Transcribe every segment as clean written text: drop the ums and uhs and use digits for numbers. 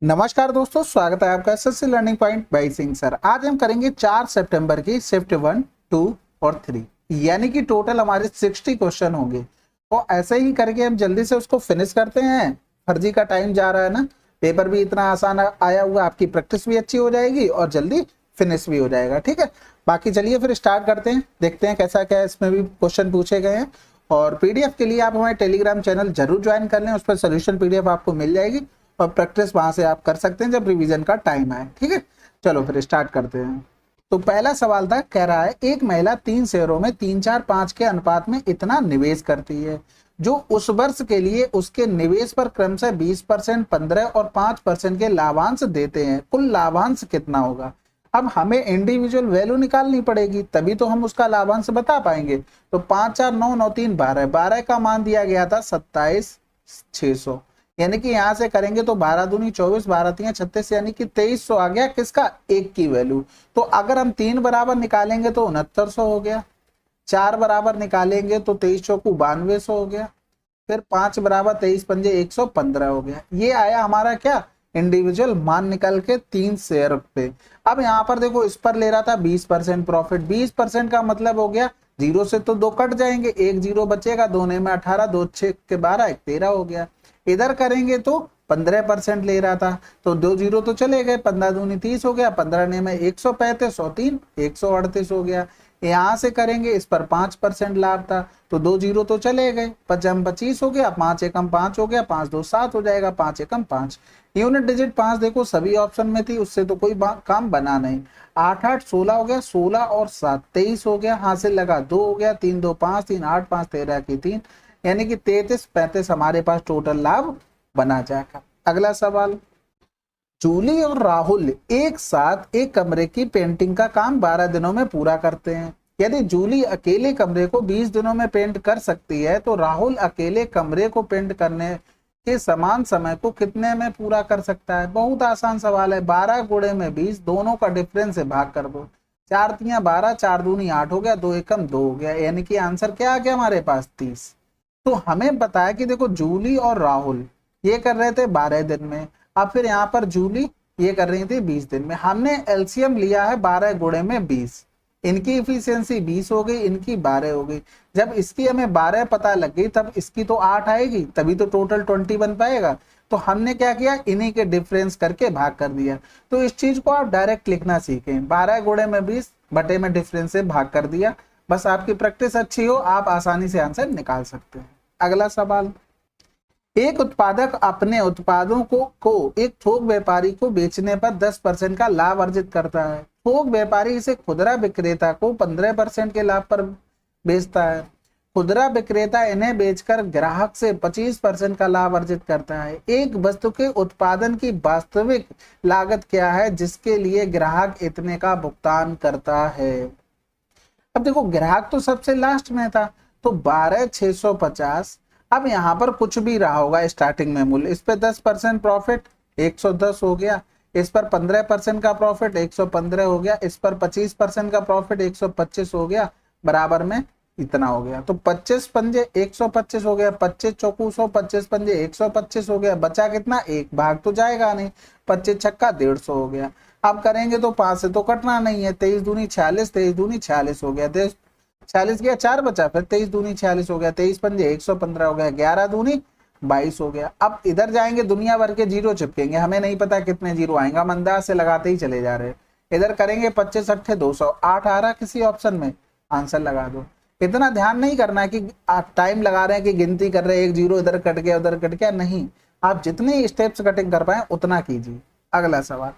नमस्कार दोस्तों, स्वागत है आपका SSC learning point by Singh sir. आज हम करेंगे 4 सितंबर की शिफ्ट 1, 2 और 3, यानी कि टोटल हमारे 60 क्वेश्चन होंगे। तो ऐसे ही करके हम जल्दी से उसको फिनिश करते हैं। फर्जी का टाइम जा रहा है ना, पेपर भी इतना आसान आया हुआ, आपकी प्रैक्टिस भी अच्छी हो जाएगी और जल्दी फिनिश भी हो जाएगा। ठीक है, बाकी चलिए फिर स्टार्ट करते हैं, देखते हैं कैसा क्या इसमें भी क्वेश्चन पूछे गए हैं। और पीडीएफ के लिए आप हमारे टेलीग्राम चैनल जरूर ज्वाइन कर लें, उस पर सोल्यूशन पीडीएफ आपको मिल जाएगी और प्रैक्टिस वहां से आप कर सकते हैं जब रिवीजन का टाइम आए। ठीक है, चलो फिर स्टार्ट करते हैं। तो पहला सवाल था, कह रहा है एक महिला 3 शेयरों में 3, 4, 5 के अनुपात में इतना निवेश करती है जो उस वर्ष के लिए उसके निवेश पर क्रमशः 20%, 15 और 5% के लाभांश देते हैं। कुल लाभांश कितना होगा? अब हमें इंडिविजुअल वैल्यू निकालनी पड़ेगी, तभी तो हम उसका लाभांश बता पाएंगे। तो 5, 4, 9, 9, 3, 12, 12 का मान दिया गया था 27,600, यानी कि यहां से करेंगे तो 12 दूनी 24, 12 तिया 36, यानी कि 2300 आ गया किसका? एक की वैल्यू। तो अगर हम 3 बराबर निकालेंगे तो 6900 हो गया, 4 बराबर निकालेंगे तो 23 चौकू 9200 हो गया, फिर 5 बराबर 23 पंजे 115 हो गया। ये आया हमारा क्या? इंडिविजुअल मान निकल के 3 शेयर पे। अब यहाँ पर देखो, इस पर ले रहा था 20% प्रॉफिट। 20% का मतलब हो गया, जीरो से तो 2 कट जाएंगे, 1 जीरो बचेगा, 2 में 18, 2 6 के 12, 1 13 हो गया। इधर करेंगे तो 15% ले रहा था, तो 2 जीरो तो चले गए, 15 दूनी 30 हो गया, 15 में 135, 103, 138 हो गया। यहाँ से करेंगे, इस पर 5% लाभ था, तो 2 जीरो तो चले गए, 5 25 हो गया, 5 एकम 5 हो गया, 5 2 7 हो जाएगा, 5 एकम 5। यूनिट डिजिट 5 देखो सभी ऑप्शन में थी, उससे तो कोई काम बना नहीं। 8 8 16 हो गया, 16 और 7 23 हो गया, हाथ से लगा 2 हो गया, 3 2 5, 3 8 5 13 की 3, यानी कि 33 35 हमारे पास टोटल लाभ बना जाएगा। अगला सवाल, जूली और राहुल एक साथ एक कमरे की पेंटिंग का काम 12 दिनों में पूरा करते हैं। यदि जूली अकेले कमरे को 20 दिनों में पेंट कर सकती है तो राहुल अकेले कमरे को पेंट करने के समान समय को कितने में पूरा कर सकता है? बहुत आसान सवाल है। 12 गुणे में 20, दोनों का डिफरेंस है, भाग कर दो। 4 तिया 12, 4 दूनी 8 हो गया, 2 एकम 2 हो गया, यानी कि आंसर क्या आ गया हमारे पास? 30। तो हमें बताया कि देखो, जूली और राहुल ये कर रहे थे 12 दिन में, अब फिर यहाँ पर जूली ये कर रही थी 20 दिन में। हमने एलसीएम लिया है 12 गुणे में 20, इनकी इफिशियंसी 20 हो गई, इनकी 12 हो गई। जब इसकी हमें 12 पता लग गई तब इसकी तो 8 आएगी, तभी तो टोटल 20 बन पाएगा। तो हमने क्या किया, इन्हीं के डिफरेंस करके भाग कर दिया। तो इस चीज को आप डायरेक्ट लिखना सीखें, 12 गुणे में 20 बटे में डिफरेंस से भाग कर दिया। बस आपकी प्रैक्टिस अच्छी हो, आप आसानी से आंसर निकाल सकते हैं। अगला सवाल, एक उत्पादक अपने उत्पादों को एक थोक व्यापारी को बेचने पर 10% का लाभ अर्जित करता है। थोक व्यापारी इसे खुदरा विक्रेता को 15% के लाभ पर बेचता है। खुदरा विक्रेता इन्हें बेचकर ग्राहक से 25% का लाभ अर्जित करता है। एक वस्तु के उत्पादन की वास्तविक लागत क्या है जिसके लिए ग्राहक इतने का भुगतान करता है? अब देखो, ग्राहक तो सबसे लास्ट में था, तो 12,650। अब यहाँ पर कुछ भी रहा होगा स्टार्टिंग में मूल्य, इस पे 10% प्रॉफिट 110 हो गया, इस पर 15% का प्रॉफिट 115 हो गया, इस पर 25% का प्रॉफिट 125 हो गया, बराबर में इतना हो गया। तो 25 पंजे 125 हो गया, 25 चौकू 100, 25 पंजे 125 हो गया, बचा कितना? एक, भाग तो जाएगा नहीं, 25 छक्का 150 हो गया। अब करेंगे तो 5 से तो कटना नहीं है, 23 दूनी 46, 23 दूनी 46 हो गया, 46 गया, 4 बचा, फिर 23 दूनी 46 हो गया, 23 पंजे 115 हो गया, 11 दूनी 22 हो गया। अब इधर जाएंगे, दुनिया भर के जीरो चिपकेंगे, हमें नहीं पता कितने जीरो आएंगे, हम अंदाज से लगाते ही चले जा रहे। इधर करेंगे 25 अट्ठे 200, 8 आ रहा किसी ऑप्शन में, आंसर लगा दो। इतना ध्यान नहीं करना कि आप टाइम लगा रहे हैं कि गिनती कर रहे हैं, एक जीरो इधर कट गया उधर कट गया, नहीं, आप जितने स्टेप्स कटिंग कर पाए उतना कीजिए। अगला सवाल,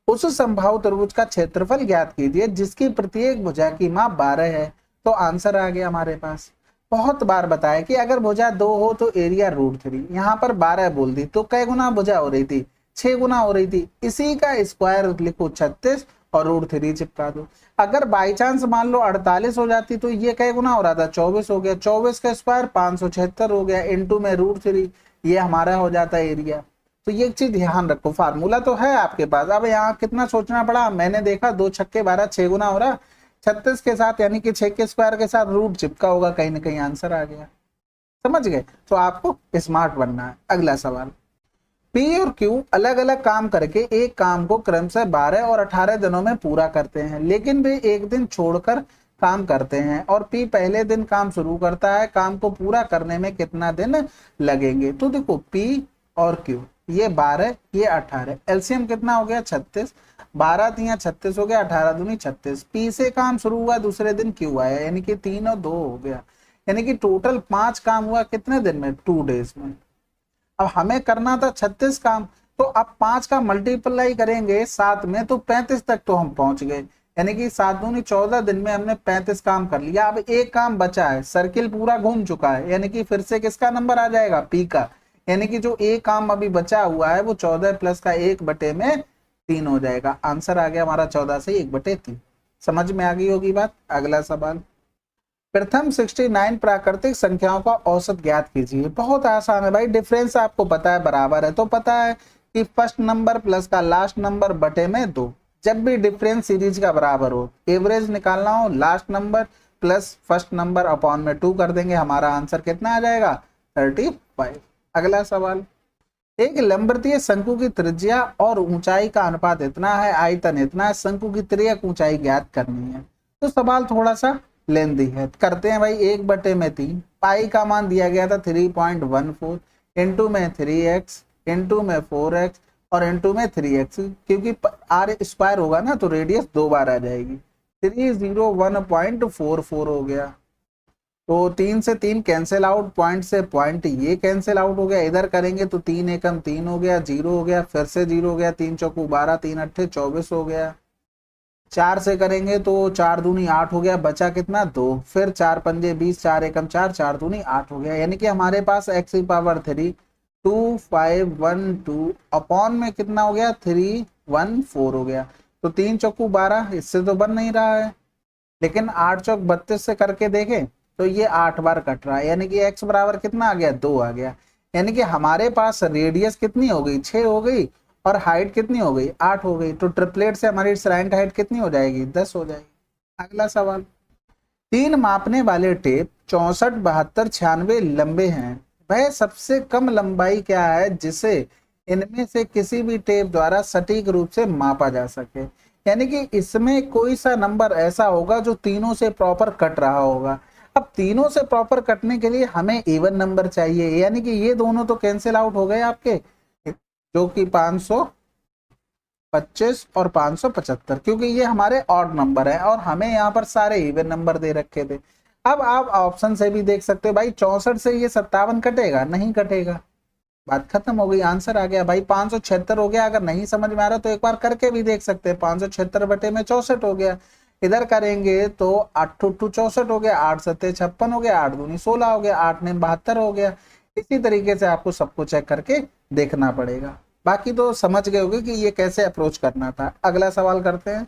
उस संभावित त्रिभुज का क्षेत्रफल ज्ञात कीजिए जिसकी प्रत्येक भुजा की माप 12 है। तो आंसर आ गया हमारे पास। बहुत बार बताया कि अगर भुजा 2 हो तो एरिया √3, यहाँ पर 12 बोल दी तो कै गुना भुजा हो रही थी? 6 गुना हो रही थी, इसी का स्क्वायर लिखो 36 और √3 चिपका दो। अगर बाई चांस मान लो 48 हो जाती तो ये कै गुना हो रहा था? 24 हो गया, 24 का स्क्वायर 576 हो गया, इंटू में √3, ये हमारा हो जाता है एरिया। तो ये चीज ध्यान रखो, फार्मूला तो है आपके पास, अब यहाँ कितना सोचना पड़ा, मैंने देखा 2 छक्के 12, 6 गुना हो रहा, 36 के साथ यानी कि 6 के स्क्वायर के साथ रूट चिपका होगा, कहीं ना कहीं आंसर आ गया। समझ गए? तो आपको स्मार्ट बनना है। अगला सवाल, पी और क्यू अलग अलग काम करके एक काम को क्रमशः 12 और 18 दिनों में पूरा करते हैं, लेकिन वे एक दिन छोड़कर काम करते हैं और पी पहले दिन काम शुरू करता है। काम को पूरा करने में कितना दिन लगेंगे? तो देखो पी और क्यू, ये 12 ये 18, एलसीएम कितना हो गया 36, 12 तिया 36 हो गया, 18 दूनी 36। पी से काम शुरू हुआ, दूसरे दिन क्यू आया, यानी कि 3 और 2 हो गया, यानी कि टोटल 5 काम हुआ कितने दिन में? 2 डेज में। अब हमें करना था 36 काम, तो अब 5 का मल्टीप्लाई करेंगे 7 में तो 35 तक तो हम पहुंच गए, यानी कि 7 दूनी 14 दिन में हमने 35 काम कर लिया। अब एक काम बचा है, सर्किल पूरा घूम चुका है, यानी कि फिर से किसका नंबर आ जाएगा? पी का, यानी कि जो एक काम अभी बचा हुआ है वो 14 प्लस का 1/3 हो जाएगा। आंसर आ गया हमारा 14 से 1/3। समझ में आ गई होगी बात। अगला सवाल, प्रथम 69 प्राकृतिक संख्याओं का औसत ज्ञात कीजिए। बहुत आसान है भाई, डिफरेंस आपको पता है, बराबर है तो पता है कि फर्स्ट नंबर प्लस का लास्ट नंबर बटे में 2। जब भी डिफरेंस सीरीज का बराबर हो, एवरेज निकालना हो, last number plus first number upon में 2 कर देंगे, हमारा आंसर कितना आ जाएगा? 35। अगला सवाल, एक लंबवृत्तीय शंकु की त्रिज्या और ऊंचाई का अनुपात इतना है, आयतन इतना है, शंकु की तिर्यक ऊंचाई ज्ञात करनी है। तो सवाल थोड़ा सा लेंदी है, करते हैं भाई। 1/3, पाई का मान दिया गया था 3.14, इंटू में 3x, इंटू में 4x और इंटू में 3x, क्योंकि आर स्क्वायर होगा ना तो रेडियस 2 बार आ जाएगी। 301.44 हो गया, तो 3 से 3 कैंसिल आउट, पॉइंट से पॉइंट ये कैंसिल आउट हो गया। इधर करेंगे तो 3 एकम 3 हो गया, 0 हो गया, फिर से 0 हो गया, 3 चौकू 12, 3 अट्ठे 24 हो गया। 4 से करेंगे तो 4 दूनी 8 हो गया, बचा कितना? 2, फिर 4 पंजे 20, 4 एकम 4, 4 दूनी 8 हो गया, यानी कि हमारे पास x⁻3 2512 अपॉन में कितना हो गया? 314 हो गया। तो 3 चौकू 12, इससे तो बन नहीं रहा है, लेकिन 8 चौक 32 से करके देखें तो ये 8 बार कट रहा है, यानी कि x बराबर कितना आ गया? 2 आ गया। यानी कि हमारे पास रेडियस कितनी हो गई? 6 हो गई, और हाइट कितनी हो गई? 8 हो गई। तो ट्रिपलेट से हमारी स्लैंट हाइट कितनी हो जाएगी? 10 हो जाएगी। अगला सवाल, 3 मापने वाले टेप 64, 72, 96 लंबे हैं, वह सबसे कम लंबाई क्या है जिसे इनमें से किसी भी टेप द्वारा सटीक रूप से मापा जा सके? यानी कि इसमें कोई सा नंबर ऐसा होगा जो तीनों से प्रॉपर कट रहा होगा। अब तीनों से प्रॉपर कटने के लिए हमें इवन नंबर चाहिए, यानी कि ये दोनों तो कैंसिल आउट हो गए आपके, जो कि 525 और 575, क्योंकि ये हमारे ऑड नंबर है और हमें यहाँ पर सारे इवन नंबर दे रखे थे। अब आप ऑप्शन से भी देख सकते हो भाई, 64 से ये 57 कटेगा? नहीं कटेगा, बात खत्म हो गई। आंसर आ गया भाई 576 हो गया। अगर नहीं समझ में आ रहा तो एक बार करके भी देख सकते हैं। 576 बटे में 64 हो गया, इधर करेंगे तो 8 टू 64 हो गया, 8 सत्ते 56 हो गया, 8 दूनी 16 हो गया, 8 ने 72 हो गया। इसी तरीके से आपको सबको चेक करके देखना पड़ेगा। बाकी तो समझ गए होंगे कि ये कैसे अप्रोच करना था। अगला सवाल करते हैं।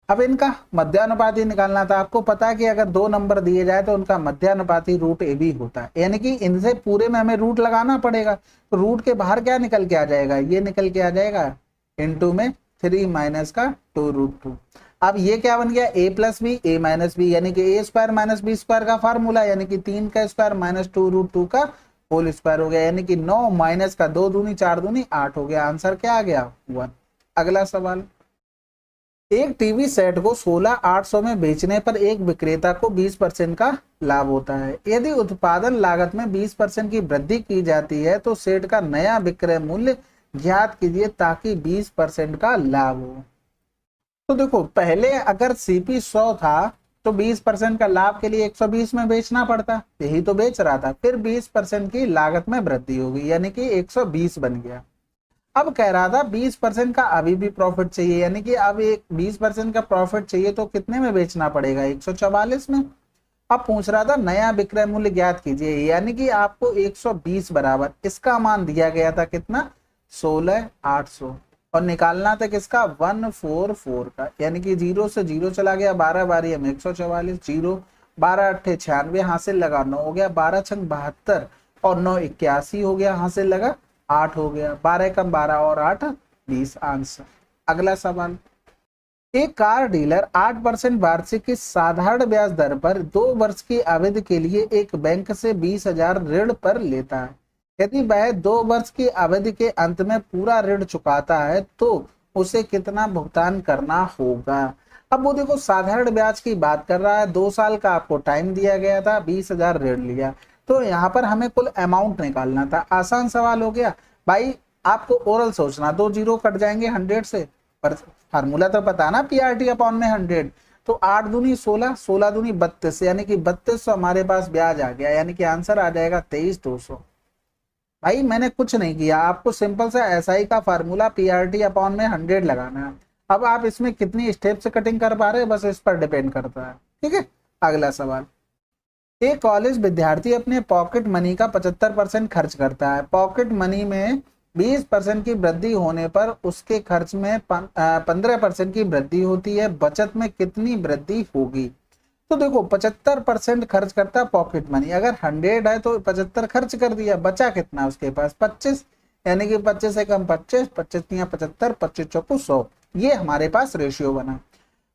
अब इनका मध्यानुपाती निकालना था। आपको पता है कि अगर 2 नंबर दिए जाए तो उनका मध्यानुपाती रूट ए बी होता है, यानी कि इनसे पूरे में हमें रूट लगाना पड़ेगा। तो रूट के बाहर क्या निकल के आ जाएगा? ये निकल के आ जाएगा इनटू में 3 माइनस का 2√2। अब ये क्या बन गया? a plus b a minus b, यानी कि a square minus b square का फार्मूला, यानी कि 3 का स्क्वायर माइनस 2√2 का होल स्क्वायर हो गया, यानी कि 9 माइनस का 2 दूनी 4 दूनी 8 हो गया। आंसर क्या आ गया? 1। अगला सवाल, एक टीवी सेट को 16,800 में बेचने पर एक विक्रेता को 20% का लाभ होता है। यदि उत्पादन लागत में 20% की वृद्धि की जाती है तो सेट का नया विक्रय मूल्य ज्ञात कीजिए ताकि 20% का लाभ हो। तो देखो, पहले अगर सीपी 100 था तो 20% का लाभ के लिए 120 में बेचना पड़ता, यही तो बेच रहा था। फिर 20% की लागत में वृद्धि होगी, यानी कि 120 बन गया। अब कह रहा था 20% का अभी भी प्रॉफिट चाहिए, यानी कि अब एक 20% का प्रॉफिट चाहिए तो कितने में बेचना पड़ेगा? 144 में। अब पूछ रहा था नया विक्रय मूल्य ज्ञात कीजिए, यानी कि आपको 120 बराबर इसका मान दिया गया था कितना? 16,800, और निकालना था किसका? 144 का, यानी कि 0 से 0 चला गया, 12 बारी में 144, 0 12 अट्ठे 96 हासिल लगा, 9 हो गया, 12 छंग 72 और 9 81 हो गया, हासिल लगा 8 हो गया, 12 कम 12 और 8 20। आंसर। अगला सवाल, एक कार डीलर 8% वार्षिक की साधारण ब्याज दर पर 2 वर्ष की अवधि के लिए एक बैंक से 20,000 ऋण पर लेता है। यदि वह 2 वर्ष की अवधि के अंत में पूरा ऋण चुकाता है तो उसे कितना भुगतान करना होगा। अब वो देखो साधारण ब्याज की बात कर रहा है, 2 साल का आपको टाइम दिया गया था, 20,000 ऋण लिया, तो यहाँ पर हमें कुल अमाउंट निकालना था। आसान सवाल हो गया भाई, आपको ओरल सोचना, 2 जीरो कट जाएंगे 100 से, पर फार्मूला तो पता ना, पीआरटी अपॉन में 100, तो 8 दूनी 16, 16 दूनी 32, यानी कि 3200 हमारे पास ब्याज आ गया, यानी कि आंसर आ जाएगा 23,200। भाई मैंने कुछ नहीं किया, आपको सिंपल सा एसआई का फार्मूला पीआरटी अपॉन में 100 लगाना है। अब आप इसमें कितनी स्टेप से कटिंग कर पा रहे हैं बस इस पर डिपेंड करता है। ठीक है, अगला सवाल, एक कॉलेज विद्यार्थी अपने पॉकेट मनी का 75% खर्च करता है। पॉकेट मनी में 20% की वृद्धि होने पर उसके खर्च में 15% की वृद्धि होती है, बचत में कितनी वृद्धि होगी। तो देखो 75% खर्च करता पॉकेट मनी, अगर 100 है तो 75 खर्च कर दिया, बचा कितना उसके पास 25, यानी कि 25 से कम 25, 25 या 75, 25 चौको 100, ये हमारे पास रेशियो बना।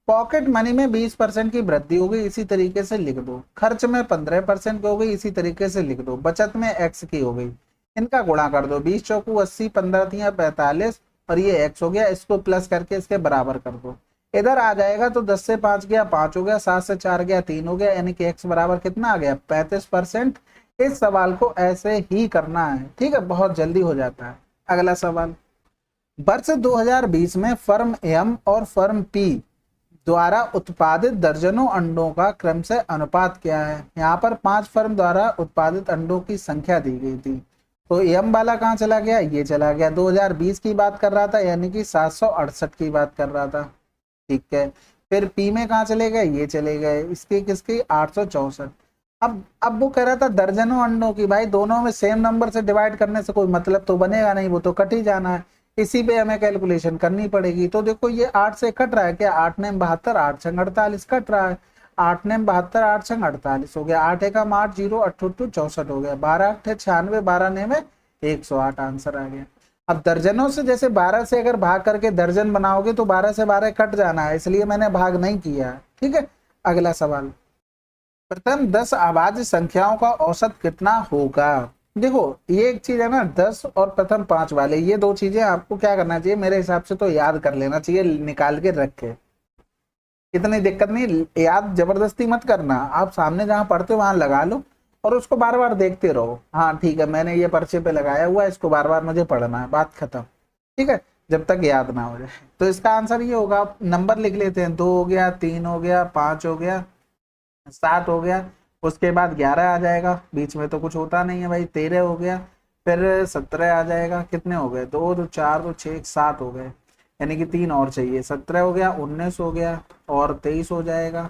पॉकेट मनी में 20% की वृद्धि हो गई, इसी तरीके से लिख दो, खर्च में 15% की हो गई, इसी तरीके से लिख दो, बचत में x की हो गई, इनका गुणा कर दो, 20 चौको 80, 15 45 और ये x हो गया, इसको प्लस करके इसके बराबर कर दो, इधर आ जाएगा तो 10 से 5 गया 5 हो गया, 7 से 4 गया 3 हो गया, यानी कि x बराबर कितना आ गया 35%। इस सवाल को ऐसे ही करना है, ठीक है, बहुत जल्दी हो जाता है। अगला सवाल, वर्ष 2020 में फर्म एम और फर्म पी द्वारा उत्पादित दर्जनों अंडों का क्रमशः अनुपात क्या है। यहाँ पर 5 फर्म द्वारा उत्पादित अंडों की संख्या दी गई थी, तो एम वाला कहाँ चला गया, ये चला गया, 2020 की बात कर रहा था, यानी कि 768 की बात कर रहा था। ठीक है, फिर पी में कहाँ चले गए, ये चले गए, इसकी किसकी 864। अब वो कह रहा था दर्जनों अंडों की, भाई दोनों में सेम नंबर से डिवाइड करने से कोई मतलब तो बनेगा नहीं, वो तो कट ही जाना है, इसी पे हमें कैलकुलेशन करनी पड़ेगी। तो देखो ये 8 से कट रहा है क्या, 8 ने 72, 8 छंग 48 कट रहा है, 8 ने 72, 8 छंग 48 हो गया, 8 एकम 8, 0 8 64 हो गया, 12 8 96, 12 ने में 108, आंसर आ गया। अब दर्जनों से जैसे 12 से अगर भाग करके दर्जन बनाओगे तो 12 से 12 कट जाना है, इसलिए मैंने भाग नहीं किया। ठीक है, अगला सवाल, प्रथम 10 अभाज्य संख्याओं का औसत कितना होगा। देखो ये एक चीज है ना, 10 और प्रथम 5 वाले, ये 2 चीजें आपको क्या करना चाहिए, मेरे हिसाब से तो याद कर लेना चाहिए, निकाल के रखे, इतनी दिक्कत नहीं, याद जबरदस्ती मत करना, आप सामने जहां पढ़ते हो वहां लगा लो और उसको बार बार देखते रहो। हाँ ठीक है, मैंने ये पर्चे पे लगाया हुआ है, इसको बार बार मुझे पढ़ना है, बात खत्म। ठीक है, जब तक याद ना हो जाए। तो इसका आंसर ये होगा, नंबर लिख लेते हैं, 2 हो गया, 3 हो गया, 5 हो गया, 7 हो गया, उसके बाद 11 आ जाएगा, बीच में तो कुछ होता नहीं है भाई, 13 हो गया, फिर 17 आ जाएगा, कितने हो गए 2 2 4 2 6 7 हो गए, यानी कि 3 और चाहिए, 17 हो गया, 19 हो गया और 23 हो जाएगा,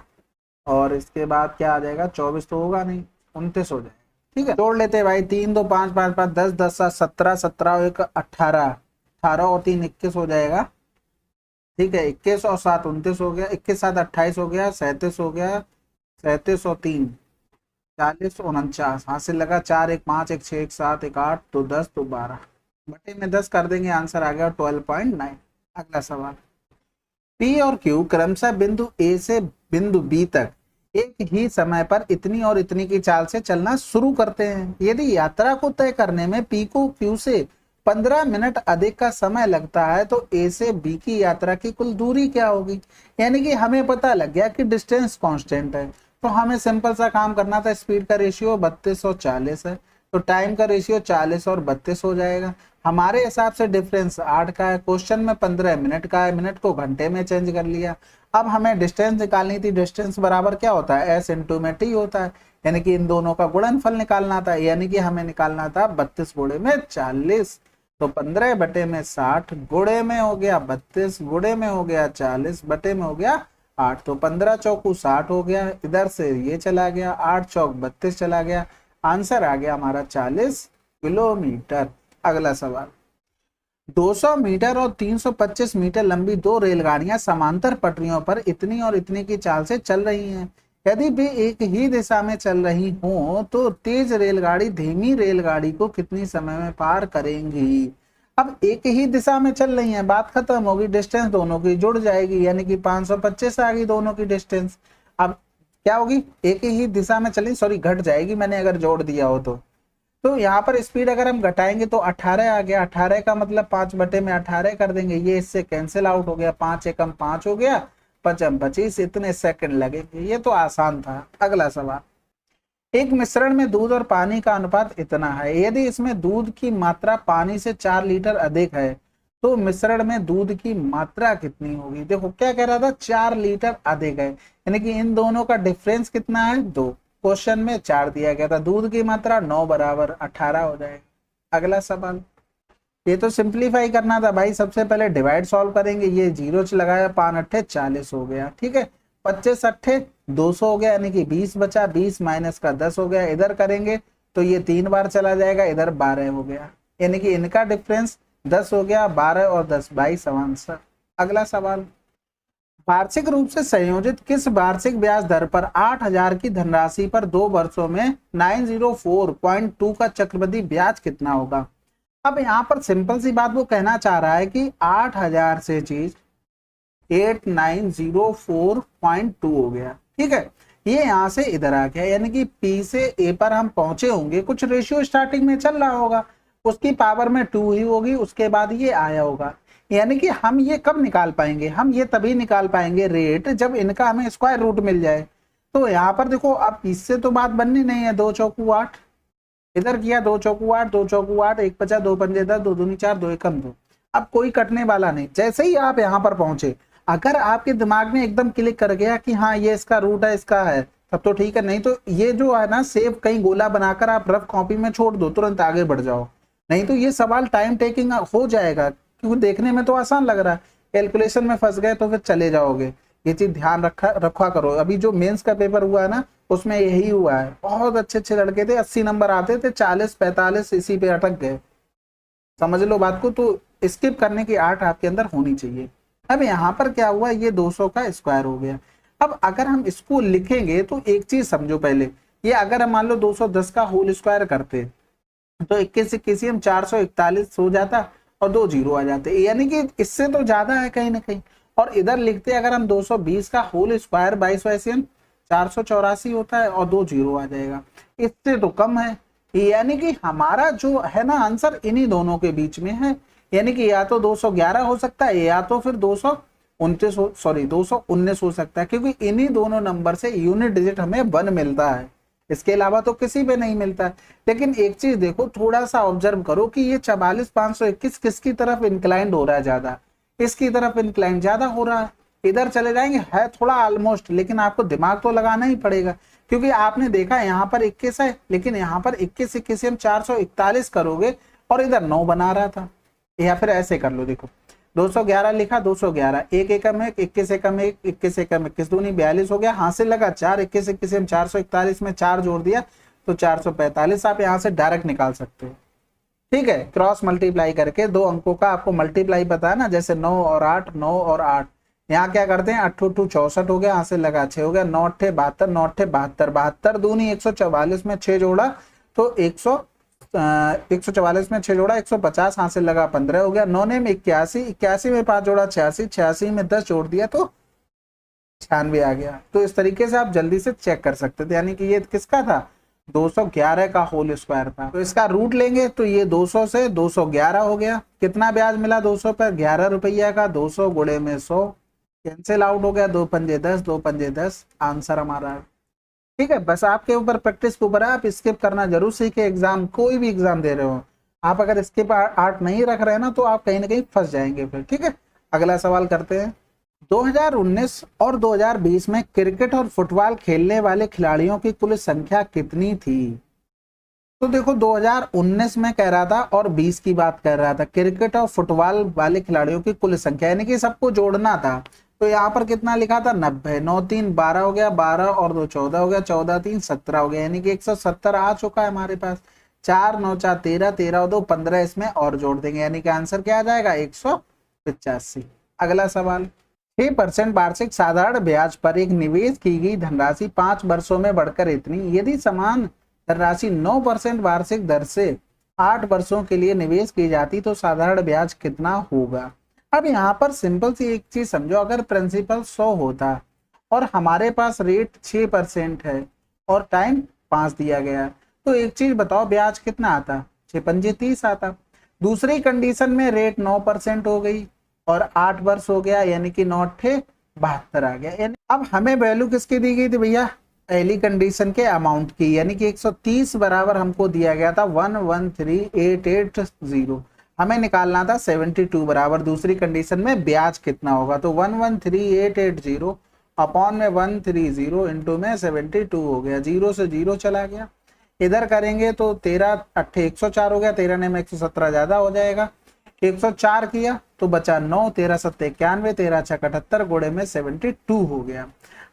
और इसके बाद क्या आ जाएगा, 24 तो होगा नहीं, 29 हो जाएगा। ठीक है, जोड़ लेते हैं भाई, 3 2 5 5 5 10 10 7 17 17 और 1 18 18 और 3 21 हो जाएगा। ठीक है, 21 और 7 29 हो गया, 21 7 28 हो गया, 37 हो गया, 37 और 3 40 49, हासिल लगा, 4 1 5 1 6 1 7 1 8 तो 10 तो 12 बटे में 10 कर देंगे, आंसर आ गया 12.9। अगला सवाल, पी और क्यू क्रमशः बिंदु ए से बिंदु बी तक एक ही समय पर इतनी और इतनी की चाल से चलना शुरू करते हैं। यदि यात्रा को तय करने में पी को क्यू से 15 मिनट अधिक का समय लगता है तो ए से बी की यात्रा की कुल दूरी क्या होगी। यानी कि हमें पता लग गया कि डिस्टेंस कांस्टेंट है, तो हमें सिंपल सा काम करना था, स्पीड का रेशियो 32 और 40 है, तो टाइम का रेशियो 40 और 32 हो जाएगा। हमारे हिसाब से डिफरेंस 8 का है, क्वेश्चन में 15 मिनट का है, मिनट को घंटे में चेंज कर लिया। अब हमें डिस्टेंस निकालनी थी, डिस्टेंस बराबर क्या होता है, एस इंटू में टी होता है, यानी कि इन दोनों का गुणनफल निकालना था, यानी कि हमें निकालना था 32 गुणे में 40, तो 15 बटे में 60 गुणे में हो गया 32 गुणे में हो गया 40 बटे में हो गया 8, तो 15 चौकू 60 हो गया, इधर से ये चला गया, 8 चौक 32 चला गया, आंसर आ गया हमारा 40 किलोमीटर। अगला सवाल, 200 मीटर और 325 मीटर लंबी 2 रेलगाड़ियां समांतर पटरियों पर इतनी और इतनी की चाल से चल रही हैं। यदि वे एक ही दिशा में चल रही हो तो तेज रेलगाड़ी धीमी रेलगाड़ी को कितनी समय में पार करेंगी। अब एक ही दिशा में चल रही है, बात खत्म होगी, डिस्टेंस दोनों की जुड़ जाएगी, यानी कि 525 आ गई दोनों की डिस्टेंस। अब क्या होगी, एक ही दिशा में चली, सॉरी घट जाएगी मैंने अगर जोड़ दिया हो तो तो यहाँ पर स्पीड अगर हम घटाएंगे तो 18 आ गया, 18 का मतलब 5/18 कर देंगे, ये इससे कैंसिल आउट हो गया, 5 एकम 5 हो गया, 5 25, इतने सेकंड लगेंगे। ये तो आसान था। अगला सवाल, एक मिश्रण में दूध और पानी का अनुपात इतना है, यदि इसमें दूध की मात्रा पानी से 4 लीटर अधिक है तो मिश्रण में दूध की मात्रा कितनी होगी। देखो क्या कह रहा था, 4 लीटर अधिक है, यानी कि इन दोनों का डिफरेंस कितना है, 2। क्वेश्चन में 4 दिया गया था, दूध की मात्रा 9 बराबर 18 हो जाएगा। अगला सवाल, ये तो सिंप्लीफाई करना था भाई, सबसे पहले डिवाइड सॉल्व करेंगे, ये जीरो लगाया, 5 अट्ठे 40 हो गया, ठीक है, 25 अट्ठे 200 हो गया, यानी कि 20 बचा, 20 माइनस का 10 हो गया, इधर करेंगे तो ये 3 बार चला जाएगा, इधर 12 हो गया, यानी कि इनका डिफरेंस 10 हो गया, 12 और 10 22 आंसर। अगला सवाल, वार्षिक रूप से संयोजित किस वार्षिक ब्याज दर पर 8000 की धनराशि पर 2 वर्षों में 904.2 का चक्रवृद्धि ब्याज कितना होगा। अब यहाँ पर सिंपल सी बात वो कहना चाह रहा है कि 8000 से चीज 8904.2 हो गया, ठीक है, ये यहाँ से इधर आ गया, यानी कि P से A पर हम पहुंचे होंगे, कुछ रेशियो स्टार्टिंग में चल रहा होगा, उसकी पावर में 2 ही होगी, उसके बाद ये आया होगा, यानी कि हम ये कब निकाल पाएंगे, हम ये तभी निकाल पाएंगे रेट जब इनका हमें स्क्वायर रूट मिल जाए। तो यहाँ पर देखो अब इससे तो बात बननी नहीं है, 2 चौकू 8, इधर किया 2 चौकू 8, 2 चौकू 8, 1 बचा, 2 पंजे 10, 2 दूनी 4, 2 एकम 2, अब कोई कटने वाला नहीं। जैसे ही आप यहाँ पर पहुंचे, अगर आपके दिमाग में एकदम क्लिक कर गया कि हाँ ये इसका रूट है, इसका है, तब तो ठीक है, नहीं तो ये जो है ना सेव कहीं गोला बनाकर आप रफ कॉपी में छोड़ दो, तुरंत आगे बढ़ जाओ, नहीं तो ये सवाल टाइम टेकिंग हो जाएगा, क्योंकि देखने में तो आसान लग रहा है, कैलकुलेशन में फंस गए तो फिर चले जाओगे। ये चीज ध्यान रखा करो। अभी जो मेंस का पेपर हुआ है ना, उसमें यही हुआ है, बहुत अच्छे अच्छे लड़के थे, 80 नंबर आते थे, 40 45 इसी पे अटक गए। समझ लो बात को, तो स्किप करने की आर्ट आपके अंदर होनी चाहिए। अब यहाँ पर क्या हुआ, ये 200 का स्क्वायर हो गया। अब अगर हम इसको लिखेंगे तो एक चीज समझो पहले, ये अगर हम मान लो 210 का होल स्क्वायर करते तो 21 से किसी हम 441 हो जाता और 2 जीरो आ जाते, यानी कि इससे तो ज्यादा है कहीं ना कहीं। और इधर लिखते अगर हम 220 का होल स्क्वायर 22 वैसे 484 होता है और 2 जीरो आ जाएगा, इससे तो कम है, यानी कि हमारा जो है ना आंसर इन्हीं दोनों के बीच में है, यानी कि या तो 211 हो सकता है या तो फिर 219 हो सकता है, क्योंकि इन्हीं दोनों नंबर से यूनिट डिजिट हमें 1 मिलता है, इसके अलावा तो किसी पे नहीं मिलता है। लेकिन एक चीज देखो, थोड़ा सा ऑब्जर्व करो कि ये 44521 किसकी तरफ इंक्लाइंड हो रहा है, ज्यादा इसकी तरफ इंक्लाइंड ज्यादा हो रहा है। इधर चले जाएंगे, है थोड़ा ऑलमोस्ट, लेकिन आपको दिमाग तो लगाना ही पड़ेगा, क्योंकि आपने देखा यहाँ पर 21 है, लेकिन यहाँ पर 21 से किसी हम 441 करोगे और इधर 9 बना रहा था, या फिर ऐसे कर लो, देखो 211 लिखा, 211, 1 एकम 1, 21 एकम 1, 21 एकम 21 दूनी 42 हो गया, हासिल लगा 4, 21 21 हम 441 में 4 जोड़ दिया तो 445, आप यहाँ से डायरेक्ट निकाल सकते हो, ठीक है, क्रॉस मल्टीप्लाई करके 2 अंकों का आपको मल्टीप्लाई पता है ना, जैसे 9 और 8, 9 और 8, यहाँ क्या करते हैं 8 2 64 हो गया, यहाँ से लगा 6 हो गया, 9 8 72, 9 8 72, 72 दूनी 144 में 6 जोड़ा तो 144 में 6 जोड़ा 150, हासिल लगा 15 हो गया, 9 ने में 81, 81 में 5 जोड़ा 86, 86 में 10 जोड़ दिया तो 96 आ गया। तो इस तरीके से आप जल्दी से चेक कर सकते थे, यानी कि ये किसका था, 211 का होल स्क्वायर था। तो इसका रूट लेंगे तो ये 200 से 211 हो गया, कितना ब्याज मिला 200 पर, 11 रुपया का, 200 गुणे में 100 कैंसिल आउट हो गया, 2 पंजे 10, 2 पंजे 10, आंसर हमारा, ठीक है। बस आपके ऊपर प्रैक्टिस के ऊपर है, आप स्किप करना जरूर सीखे, एग्जाम कोई भी एग्जाम दे रहे हो आप, अगर स्किप आर्ट नहीं रख रहे हैं ना तो आप कहीं ना कहीं फंस जाएंगे फिर, ठीक है। अगला सवाल करते हैं, 2019 और 2020 में क्रिकेट और फुटबॉल खेलने वाले खिलाड़ियों की कुल संख्या कितनी थी। तो देखो 2019 में कह रहा था और 20 की बात कर रहा था, क्रिकेट और फुटबॉल वाले खिलाड़ियों की कुल संख्या, यानी कि सबको जोड़ना था। तो यहाँ पर कितना लिखा था 90, 9 3 12 हो गया, 12 और 2 14 हो गया, 14 3 17 हो गया, यानी कि 170 आ चुका है हमारे पास। 4 9 4 13, 13 और 2 15 इसमें और जोड़ देंगे, यानी कि आंसर क्या आ जाएगा 185। अगला सवाल, 6% वार्षिक साधारण ब्याज पर एक निवेश की गई धनराशि 5 वर्षों में बढ़कर इतनी, यदि समान धनराशि 9% वार्षिक दर से 8 वर्षों के लिए निवेश की जाती तो साधारण ब्याज कितना होगा। अब यहाँ पर सिंपल सी एक चीज समझो, अगर प्रिंसिपल 100 होता और हमारे पास रेट 6% है और टाइम 5 दिया गया, तो एक चीज बताओ, ब्याज कितना आता, 6×5 = 30 आता। दूसरी कंडीशन में रेट 9% हो गई और 8 वर्ष हो गया, यानी कि 9×8 = 72 आ गया। यानी अब हमें वैल्यू किसकी दी गई थी भैया, पहली कंडीशन के अमाउंट की, यानी कि 130 बराबर हमको दिया गया था 113,880। हमें निकालना था 72 बराबर दूसरी कंडीशन में ब्याज कितना होगा, तो 113,880 अपॉन में 130 इंटू में 72 हो गया, 0 से 0 चला गया। इधर करेंगे तो 13 8 104 हो गया, 13 ने में 117 ज्यादा हो जाएगा, 104 किया तो बचा 9, 13 7 91, 13 6 78 गुणे में 72 हो गया।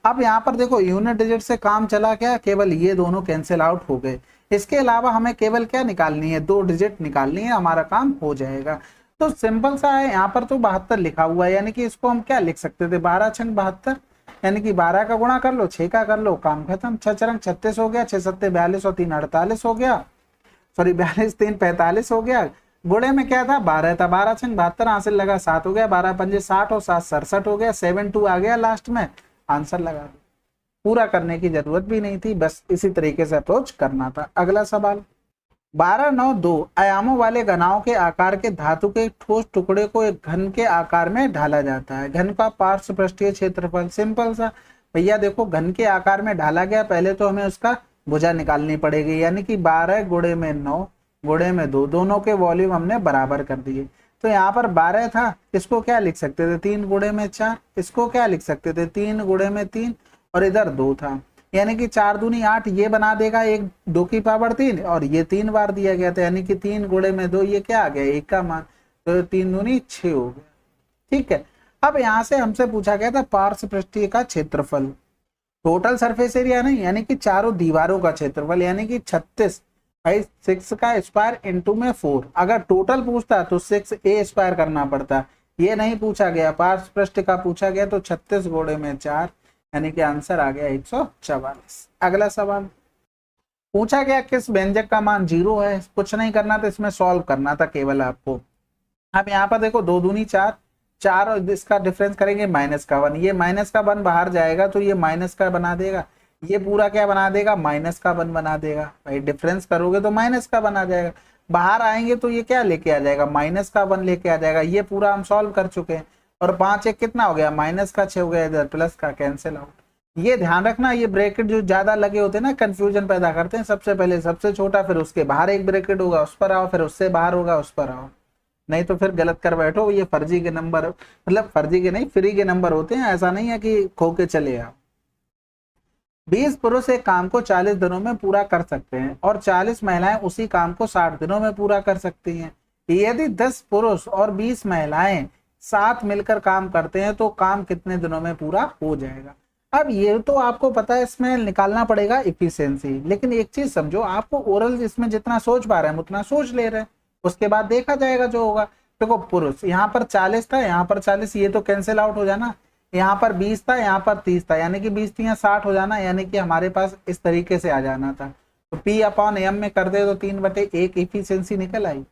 अब यहाँ पर देखो यूनिट डिजिट से काम चला क्या, केवल ये दोनों कैंसिल आउट हो गए। इसके अलावा हमें केवल क्या निकालनी है, 2 डिजिट निकालनी है, हमारा काम हो जाएगा। तो सिंपल सा है, यहाँ पर तो 72 लिखा हुआ है, यानी कि इसको हम क्या लिख सकते थे, 12 × 72, यानी कि 12 का गुणा कर लो, 6 का कर लो, काम खत्म। 6 × 36 हो गया, 6 7 42 और 3 48 हो गया, सॉरी 42 3 45 हो गया। गुणे में क्या था, 12 था, 12 × 72 हासिल लगा 7 हो गया, 12 पंजे 60 और 7 67 हो गया, 72 आ गया लास्ट में, आंसर लगा दो। पूरा करने की जरूरत भी नहीं थी, बस इसी तरीके से अप्रोच करना था। अगला सवाल, 12 9 2 आयामों वाले घनाओं के आकार के धातु के ठोस टुकड़े को एक घन के आकार में ढाला जाता है। घन का पार्श्व पृष्ठीय क्षेत्रफल, सिंपल सा भैया देखो, घन के आकार में ढाला गया, पहले तो हमें उसका भुजा निकालनी पड़ेगी, यानी कि 12 गुणे में 9 गुणे में 2, दोनों के वॉल्यूम हमने बराबर कर दिए। तो यहाँ पर 12 था, इसको क्या लिख सकते थे, 3 गुणे में 4, इसको क्या लिख सकते थे, 3 गुणे में 3, और इधर 2 था, यानी कि 4 दूनी 8, ये बना देगा 1 2 की पावर 3, और ये 3 बार दिया गया था, यानी कि 3 गुणे में 2, ये क्या आ गया, 1 का मान, तो 3 दूनी 6 हो गया। ठीक है, अब यहाँ से हमसे पूछा गया था पार्श्व पृष्ठीय का क्षेत्रफल, टोटल सरफेस एरिया नहीं, यानी कि चारों दीवारों का क्षेत्रफल, यानी कि 36 भाई 6 का स्क्वायर इंटू में 4। अगर टोटल पूछता तो 6a² करना पड़ता, ये नहीं पूछा गया, पार्श्व पृष्ठ का पूछा गया, तो 36 गुणे में 4, यानी कि आंसर आ गया 144। अगला सवाल, पूछा गया किस व्यंजक का मान 0 है। कुछ नहीं करना था, इसमें सॉल्व करना था केवल आपको। अब यहाँ पर देखो 2 दूनी 4, 4 और इसका डिफरेंस करेंगे -1, ये -1 बाहर जाएगा तो ये माइनस का बना देगा, ये पूरा क्या बना देगा, -1 बना देगा। भाई डिफरेंस करोगे तो -1 बना जाएगा, बाहर आएंगे तो ये क्या लेके आ जाएगा, -1 लेके आ जाएगा। ये पूरा हम सॉल्व कर चुके हैं, और 5 1 कितना हो गया, -6 हो गया, इधर प्लस का कैंसिल आउट। ये ध्यान रखना, ये ब्रैकेट जो ज्यादा लगे होते हैं ना, कंफ्यूजन पैदा करते हैं। सबसे पहले सबसे छोटा, फिर उसके बाहर एक ब्रैकेट होगा, उस पर आओ, फिर उससे बाहर होगा, उस पर आओ, नहीं तो फिर गलत कर बैठो। ये फर्जी के नंबर, मतलब फर्जी के नहीं, फ्री के नंबर होते हैं, ऐसा नहीं है कि खो के चले आओ। 20 पुरुष एक काम को 40 दिनों में पूरा कर सकते हैं और 40 महिलाएं उसी काम को 60 दिनों में पूरा कर सकती हैं। यदि 10 पुरुष और 20 महिलाएं साथ मिलकर काम करते हैं तो काम कितने दिनों में पूरा हो जाएगा। अब ये तो आपको पता है, इसमें निकालना पड़ेगा इफिशियंसी, लेकिन एक चीज समझो, आपको ओरल इसमें जितना सोच पा रहे हैं उतना सोच ले रहे हैं, उसके बाद देखा जाएगा जो होगा। देखो पुरुष यहाँ पर 40 था, यहाँ पर 40, ये तो कैंसिल आउट हो जाना, यहाँ पर 20 था, यहाँ पर 30 था, यानी कि 20 3 60 हो जाना, यानी कि हमारे पास इस तरीके से आ जाना था। तो P/M में कर दे तो 3/1 इफिशियंसी निकल आई।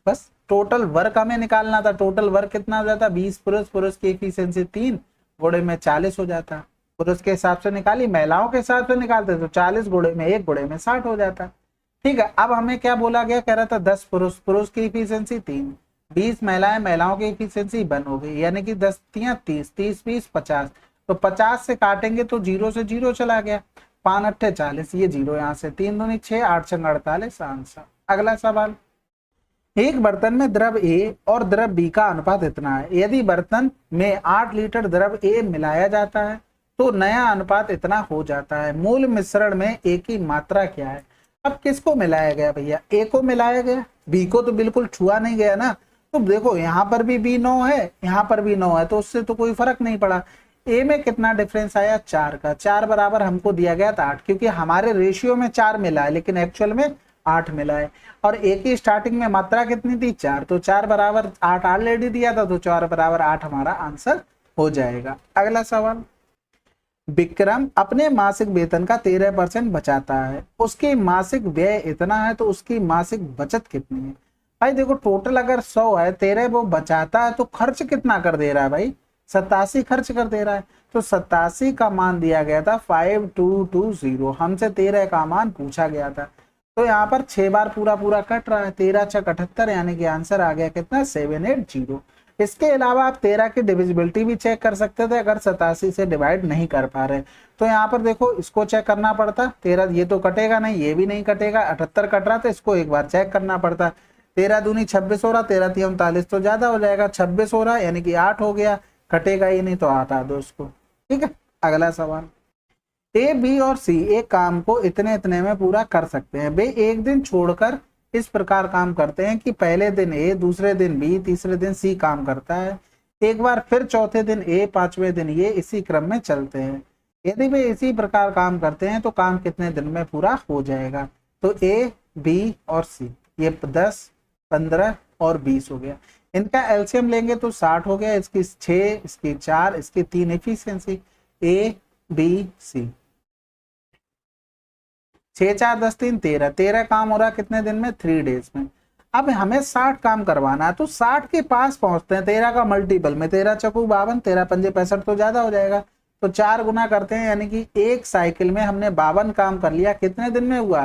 बस टोटल वर्क हमें निकालना था, टोटल वर्क कितना हो जाता, 20 पुरुष, पुरुष की इफिशियंसी 3 गुणे में 40 हो जाता। पुरुष के हिसाब से निकाली, महिलाओं के हिसाब से निकालते तो 40 गुणे में 1 गुणे में 60 हो जाता। ठीक है, अब हमें क्या बोला गया, कह रहा था 10 पुरुष, पुरुष की इफिशियंसी 3, 20 महिलाएं, महिलाओं की इफिशियंसी 1 हो गई, यानी कि 10 3 30, 30 20 50, तो 50 से काटेंगे तो 0 से 0 चला गया, 5 8 40, ये 0 यहाँ से, 3 दूनी 6, 8 6 48 आंसर। अगला सवाल, एक बर्तन में द्रव A और द्रव B का अनुपात इतना है। यदि बर्तन में 8 लीटर द्रव A मिलाया जाता है तो नया अनुपात इतना हो जाता है। मूल मिश्रण में A की मात्रा क्या है। अब किसको मिलाया गया भैया, A को मिलाया गया, B को तो बिल्कुल छुआ नहीं गया ना। तो देखो यहाँ पर भी B 9 है, यहाँ पर भी 9 है, तो उससे तो कोई फर्क नहीं पड़ा। A में कितना डिफरेंस आया, 4 का, 4 बराबर हमको दिया गया था 8, क्योंकि हमारे रेशियो में 4 मिला है लेकिन एक्चुअल में 8 मिला है। और A की स्टार्टिंग में मात्रा कितनी थी, 4, तो 4 बराबर 8 ऑलरेडी दिया था, तो 4 बराबर 8 हमारा आंसर हो जाएगा। अगला सवाल, विक्रम अपने मासिक वेतन का 13% बचाता है, उसकी मासिक व्यय इतना है तो उसकी मासिक बचत कितनी है। भाई देखो टोटल अगर 100 है, 13 वो बचाता है, तो खर्च कितना कर दे रहा है भाई, 87 खर्च कर दे रहा है। तो 87 का मान दिया गया था 5220, हमसे 13 का मान पूछा गया था। तो यहाँ पर 6 बार पूरा पूरा कट रहा है, 13 6 78, यानी कि आंसर आ गया कितना 780। इसके अलावा आप 13 की डिविजिबिलिटी भी चेक कर सकते थे अगर 87 से डिवाइड नहीं कर पा रहे। तो यहाँ पर देखो इसको चेक करना पड़ता, 13 ये तो कटेगा नहीं, ये भी नहीं कटेगा, 78 कट रहा था, इसको एक बार चेक करना पड़ता। 13 दूनी 26 हो रहा, 13 3 39 तो ज्यादा हो जाएगा, 26 हो रहा यानी कि 8 हो गया, कटेगा ही नहीं तो हटा दो उसको। ठीक है, अगला सवाल। ए बी और सी एक काम को इतने इतने में पूरा कर सकते हैं। वे एक दिन छोड़कर इस प्रकार काम करते हैं कि पहले दिन ए, दूसरे दिन बी, तीसरे दिन सी काम करता है, एक बार फिर चौथे दिन ए, पांचवें दिन ये, इसी क्रम में चलते हैं। यदि वे इसी प्रकार काम करते हैं तो काम कितने दिन में पूरा हो जाएगा? तो ए, बी और सी ये 10, 15 और 20 हो गया। इनका एलसीएम लेंगे तो 60 हो गया, इसकी 6, इसकी 4, इसकी 3 एफिशिएंसी, ए बी सी। 6 4 10 3 13, 13 काम हो रहा कितने दिन में? 3 डेज में। अब हमें 60 काम करवाना है तो 60 के पास पहुंचते हैं, 13 का मल्टीपल में, 13 चौकू 52, 13 पंजे 65 तो ज्यादा हो जाएगा, तो 4 गुना करते हैं, यानी कि एक साइकिल में हमने 52 काम कर लिया, कितने दिन में हुआ?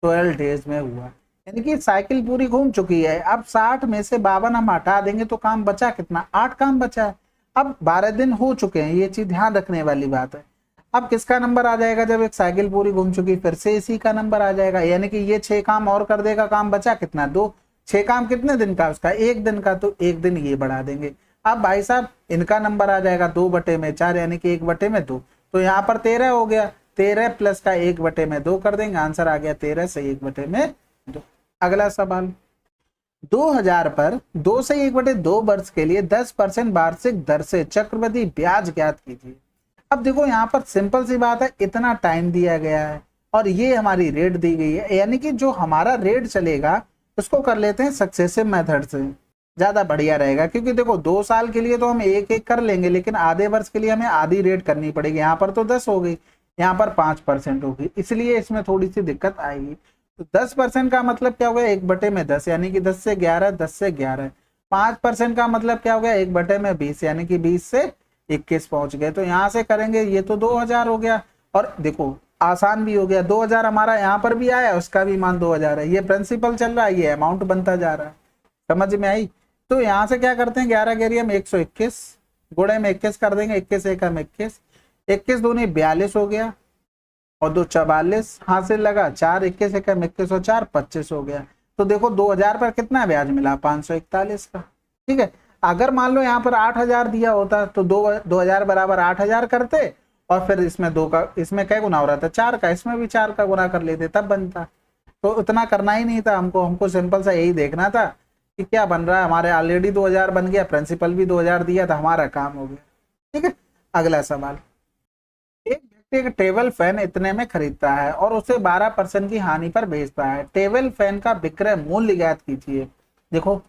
12 डेज में हुआ, यानी कि साइकिल पूरी घूम चुकी है। अब 60 में से 52 हम हटा देंगे तो काम बचा कितना? 8 काम बचा है। अब 12 दिन हो चुके हैं, ये चीज ध्यान रखने वाली बात है। अब किसका नंबर आ जाएगा जब एक साइकिल पूरी घूम चुकी? फिर से इसी का नंबर आ जाएगा, यानी कि ये 6 काम और कर देगा, काम बचा कितना? 2। 6 काम कितने दिन का? उसका 1 दिन का, तो 1 दिन ये बढ़ा देंगे। अब भाई साहब इनका नंबर आ जाएगा 2/4, यानी कि 1/2, तो यहाँ पर 13 हो गया, 13 प्लस का 1/2 कर देंगे, आंसर आ गया 13 से 1/2। अगला सवाल। 2000 पर 2 से 1/2 वर्ष के लिए 10% वार्षिक दर से चक्रवृद्धि ब्याज ज्ञात कीजिए। अब देखो यहाँ पर सिंपल सी बात है, इतना टाइम दिया गया है और ये हमारी रेट दी गई है, यानी कि जो हमारा रेट चलेगा उसको कर लेते हैं सक्सेसिव मेथड से, ज्यादा बढ़िया रहेगा। क्योंकि देखो 2 साल के लिए तो हम एक एक कर लेंगे, लेकिन आधे वर्ष के लिए हमें आधी रेट करनी पड़ेगी। यहाँ पर तो 10 हो गई, यहाँ पर 5% होगी, इसलिए इसमें थोड़ी सी दिक्कत आएगी। तो 10% का मतलब क्या हो गया? 1/10, यानी कि 10 से 11, 10 से 11। 5% का मतलब क्या हो गया? 1/20, यानी कि 20 से 21 पहुंच गए। तो यहाँ से करेंगे, ये तो 2000 हो गया, और देखो आसान भी हो गया, 2000 हमारा यहाँ पर भी आया, उसका भी मान 2000 है, ये प्रिंसिपल चल रहा है, ये अमाउंट बनता जा रहा है। समझ में आई? तो यहाँ से क्या करते हैं, 11 गेरियम 121, गुणे में 21 कर देंगे, 21 एक हम 21, 21 दूनी 42 हो गया, और 2 44, हासिल लगा 4, 21 एक हम 21 और 4 25 हो गया। तो देखो 2000 पर कितना ब्याज मिला? 541 का। ठीक है, अगर मान लो यहाँ पर 8000 दिया होता तो 2000 बराबर 8000 करते, और फिर इसमें 2 का, इसमें क्या गुना हो रहा था? 4 का, इसमें भी 4 का गुना कर लेते, तब बनता। तो उतना करना ही नहीं था हमको सिंपल सा यही देखना था कि क्या बन रहा है। हमारे ऑलरेडी 2000 बन गया, प्रिंसिपल भी 2000 दिया था, हमारा काम हो गया। ठीक है, अगला सवाल। एक व्यक्ति एक टेबल फैन इतने में खरीदता है और उसे 12% की हानि पर बेचता है। टेबल फैन का विक्रय मूल्य ज्ञात कीजिए। देखो